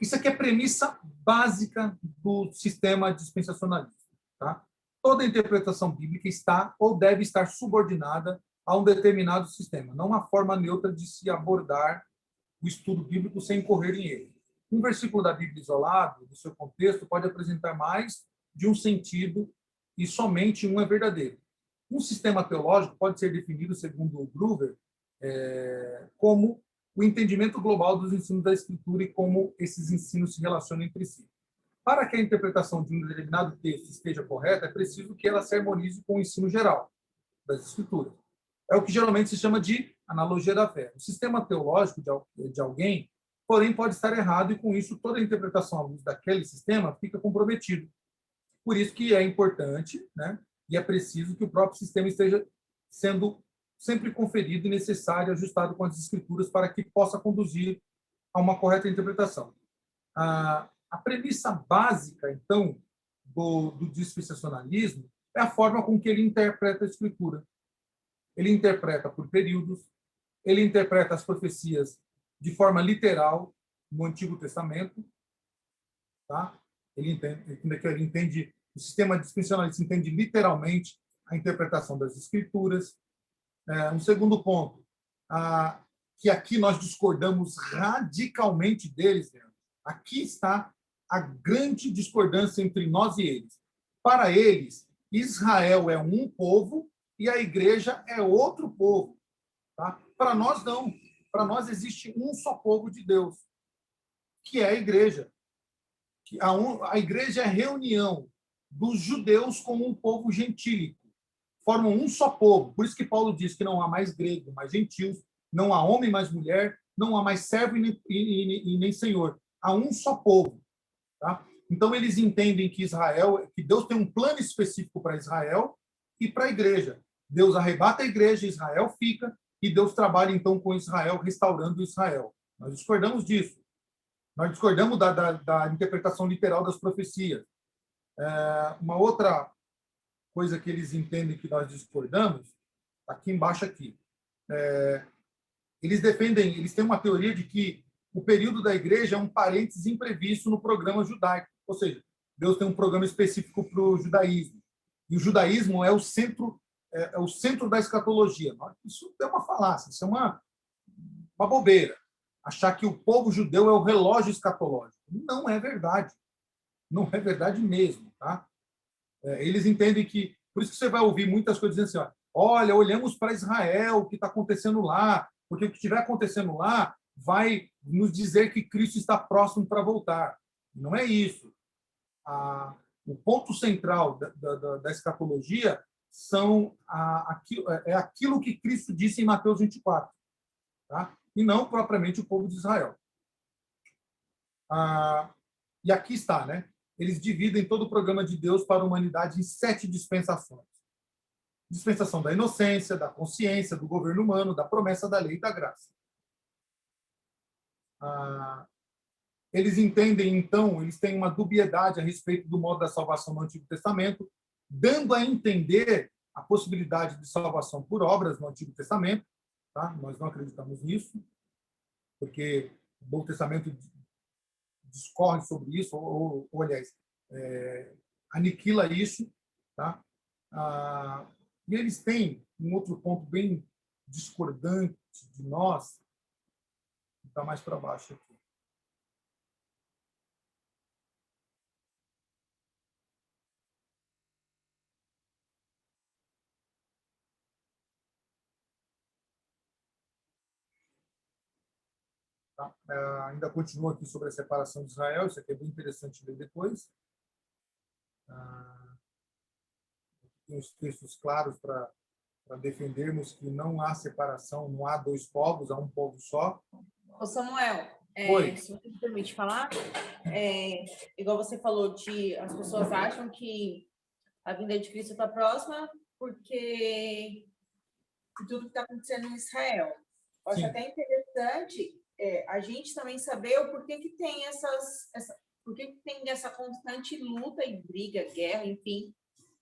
Isso aqui é a premissa básica do sistema dispensacionalista, tá? Toda interpretação bíblica está ou deve estar subordinada a um determinado sistema, não há forma neutra de se abordar o estudo bíblico sem incorrer em ele. Um versículo da Bíblia isolado, do seu contexto, pode apresentar mais de um sentido e somente um é verdadeiro. Um sistema teológico pode ser definido, segundo o Gruver, como o entendimento global dos ensinos da Escritura e como esses ensinos se relacionam entre si. Para que a interpretação de um determinado texto esteja correta, é preciso que ela se harmonize com o ensino geral das Escrituras. É o que geralmente se chama de analogia da fé. O sistema teológico de alguém, porém, pode estar errado e, com isso, toda a interpretação à luz daquele sistema fica comprometido. Por isso que é importante, né, e é preciso que o próprio sistema esteja sendo sempre conferido e necessário, ajustado com as Escrituras para que possa conduzir a uma correta interpretação. A premissa básica, então, do dispensacionalismo é a forma com que ele interpreta a Escritura. Ele interpreta por períodos, ele interpreta as profecias de forma literal no Antigo Testamento, tá? Ele entende, o sistema dispensacionalista entende literalmente a interpretação das Escrituras. Um segundo ponto, que aqui nós discordamos radicalmente deles, né? Aqui está a grande discordância entre nós e eles. Para eles, Israel é um povo e a igreja é outro povo. Tá? Para nós, não. Para nós existe um só povo de Deus, que é a igreja. A igreja é a reunião dos judeus como um povo gentílico. Formam um só povo. Por isso que Paulo diz que não há mais grego, mais gentios, não há homem mais mulher, não há mais servo e nem senhor. Há um só povo. Tá? Então, eles entendem que Deus tem um plano específico para Israel e para a igreja. Deus arrebata a igreja, Israel fica, e Deus trabalha, então, com Israel, restaurando Israel. Nós discordamos disso. Nós discordamos da interpretação literal das profecias. Uma outra coisa que eles entendem que nós discordamos, aqui embaixo aqui. Eles têm uma teoria de que o período da igreja é um parênteses imprevisto no programa judaico. Ou seja, Deus tem um programa específico para o judaísmo. E o judaísmo é o centro da escatologia. Isso é uma falácia, isso é uma bobeira. Achar que o povo judeu é o relógio escatológico. Não é verdade. Não é verdade mesmo. Tá? Eles entendem que... Por isso que você vai ouvir muitas coisas dizendo assim, olha, olhamos para Israel, o que está acontecendo lá, porque o que estiver acontecendo lá vai nos dizer que Cristo está próximo para voltar. Não é isso. O ponto central da escatologia é aquilo que Cristo disse em Mateus 24, tá? E não propriamente o povo de Israel. E aqui está, né? Eles dividem todo o programa de Deus para a humanidade em 7 dispensações. Dispensação da inocência, da consciência, do governo humano, da promessa da lei e da graça. Eles entendem, então, eles têm uma dubiedade a respeito do modo da salvação no Antigo Testamento, dando a entender a possibilidade de salvação por obras no Antigo Testamento. Tá? Nós não acreditamos nisso, porque o Novo Testamento discorre sobre isso, ou aliás, aniquila isso. Tá? E eles têm um outro ponto bem discordante de nós, que está mais para baixo aqui. Tá? Ainda continua aqui sobre a separação de Israel, isso aqui é bem interessante ler depois. Tem os textos claros para defendermos que não há separação, não há 2 povos, há um povo só. Ô Samuel, se você me permite falar, igual você falou, as pessoas acham que a vinda de Cristo está próxima porque de tudo que está acontecendo em Israel. Eu acho até interessante a gente também saber o porquê que tem essa constante luta e briga, guerra, enfim,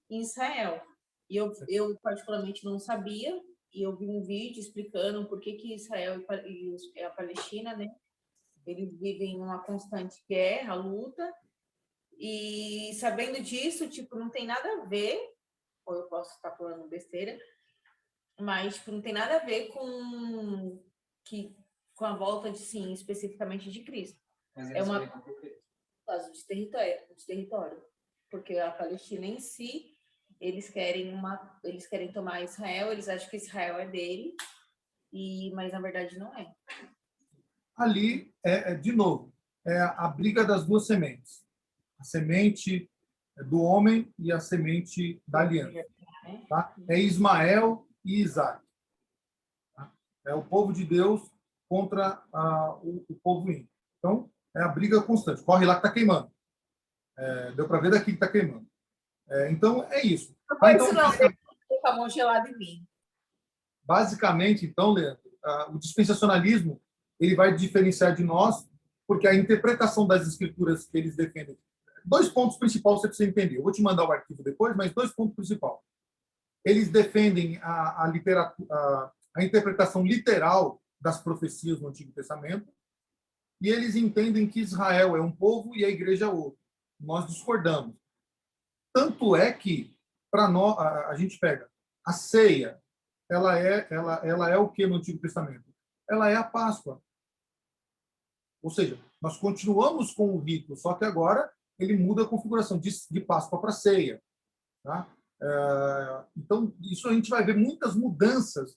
em Israel. E eu particularmente não sabia, e eu vi um vídeo explicando por que Israel e a Palestina, né, eles vivem uma constante guerra, luta, e sabendo disso, tipo, não tem nada a ver, ou eu posso estar falando besteira, mas tipo, não tem nada a ver com a volta de sim, especificamente de Cristo. Mas É uma explicam por quê. caso de território, porque a Palestina em si, eles querem tomar Israel, eles acham que Israel é dele, mas na verdade não é. Ali, de novo, é a briga das duas sementes. A semente do homem e a semente da aliança. Tá? É Ismael e Isaac. Tá? É o povo de Deus contra o povo ímpio. Então, é a briga constante. Corre lá que está queimando. Deu para ver daqui que está queimando. Então, é isso. Não foi Então, isso não, com a mão gelada em mim. basicamente, então, Leandro, o dispensacionalismo ele vai diferenciar de nós, porque a interpretação das escrituras que eles defendem. Dois pontos principais você precisa entender. Eu vou te mandar o arquivo depois, mas dois pontos principais. Eles defendem a interpretação literal das profecias no Antigo Testamento, e eles entendem que Israel é um povo e a igreja é outro. Nós discordamos. Tanto é que, para nós, a gente pega a ceia, ela é o que no Antigo Testamento? Ela é a Páscoa. Ou seja, nós continuamos com o rito, só que agora ele muda a configuração de Páscoa para ceia. Tá? Então, isso a gente vai ver muitas mudanças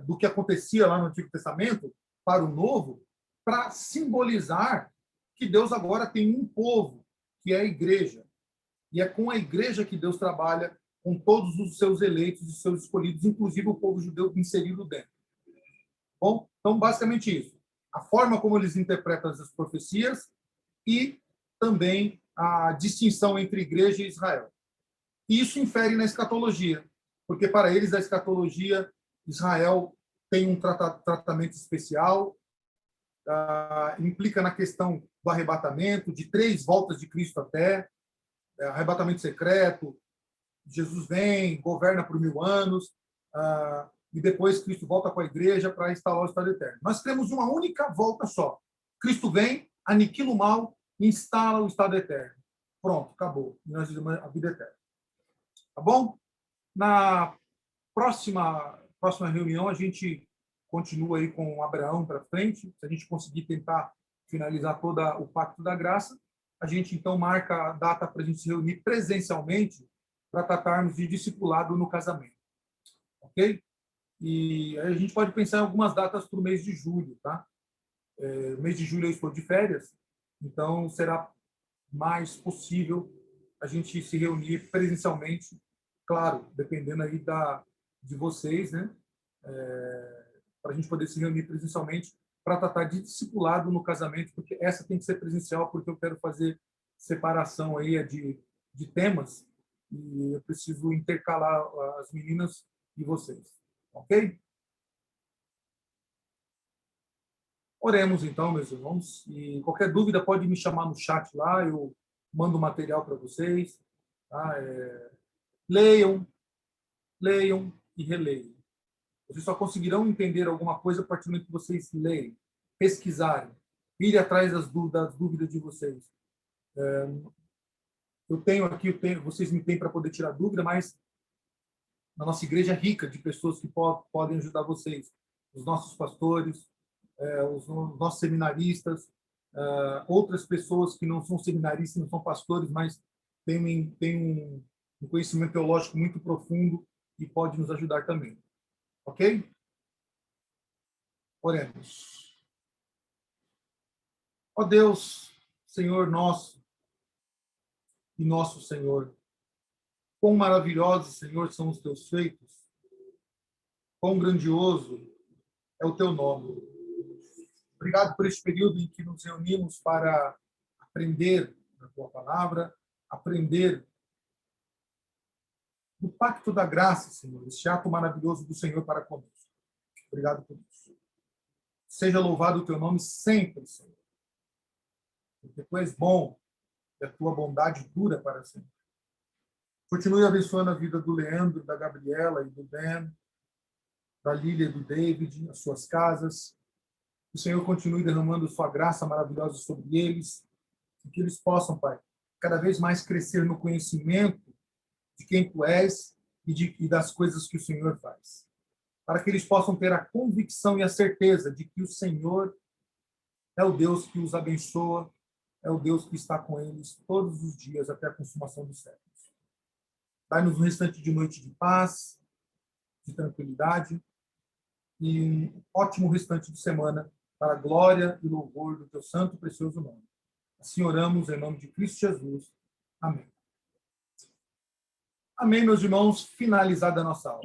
do que acontecia lá no Antigo Testamento para o Novo, para simbolizar que Deus agora tem um povo, que é a igreja. E é com a igreja que Deus trabalha com todos os seus eleitos e seus escolhidos, inclusive o povo judeu inserido dentro. Bom, então, basicamente isso. A forma como eles interpretam as profecias e também a distinção entre igreja e Israel. E isso infere na escatologia, porque para eles a escatologia, Israel tem um tratamento especial, implica na questão do arrebatamento, de 3 voltas de Cristo até, arrebatamento secreto, Jesus vem, governa por 1000 anos, e depois Cristo volta com a igreja para instalar o estado eterno. Nós temos uma única volta só. Cristo vem, aniquila o mal e instala o estado eterno. Pronto, acabou. E nós vivemos a vida eterna. Tá bom? Na próxima reunião, a gente continua aí com Abraão para frente. Se a gente conseguir tentar finalizar todo o Pacto da Graça, a gente, então, marca a data para a gente se reunir presencialmente para tratarmos de discipulado no casamento. Ok? E aí a gente pode pensar em algumas datas para o mês de julho, tá? No mês de julho eu estou de férias, então será mais possível a gente se reunir presencialmente, claro, dependendo aí de vocês, né? Para a gente poder se reunir presencialmente para tratar de discipulado no casamento, porque essa tem que ser presencial, porque eu quero fazer separação aí de temas e eu preciso intercalar as meninas e vocês. Ok? Oremos então, meus irmãos, e qualquer dúvida pode me chamar no chat lá, eu mando o material para vocês. Tá? Leiam e releiam. Vocês só conseguirão entender alguma coisa a partir do momento que vocês leem, pesquisarem, irem atrás das dúvidas de vocês. Eu tenho aqui, vocês me têm para poder tirar dúvida, mas na nossa igreja é rica de pessoas que podem ajudar vocês. Os nossos pastores, os nossos seminaristas, outras pessoas que não são seminaristas, não são pastores, mas têm um conhecimento teológico muito profundo e pode nos ajudar também. Ok? Oremos. Ó Deus, Senhor nosso e nosso Senhor, quão maravilhosos, Senhor, são os teus feitos, quão grandioso é o teu nome. Obrigado por este período em que nos reunimos para aprender a tua palavra, aprender do pacto da graça, Senhor, este ato maravilhoso do Senhor para conosco. Obrigado por isso. Seja louvado o teu nome sempre, Senhor. Porque tu és bom e a tua bondade dura para sempre. Continue abençoando a vida do Leandro, da Gabriela e do Ben, da Lília e do David, as suas casas. Que o Senhor continue derramando sua graça maravilhosa sobre eles, e que eles possam, Pai, cada vez mais crescer no conhecimento de quem Tu és e das coisas que o Senhor faz. Para que eles possam ter a convicção e a certeza de que o Senhor é o Deus que os abençoa, é o Deus que está com eles todos os dias até a consumação dos séculos. Dai-nos um restante de noite de paz, de tranquilidade e um ótimo restante de semana para a glória e louvor do Teu santo e precioso nome. Assim oramos em nome de Cristo Jesus. Amém. Amém, meus irmãos. Finalizada a nossa aula.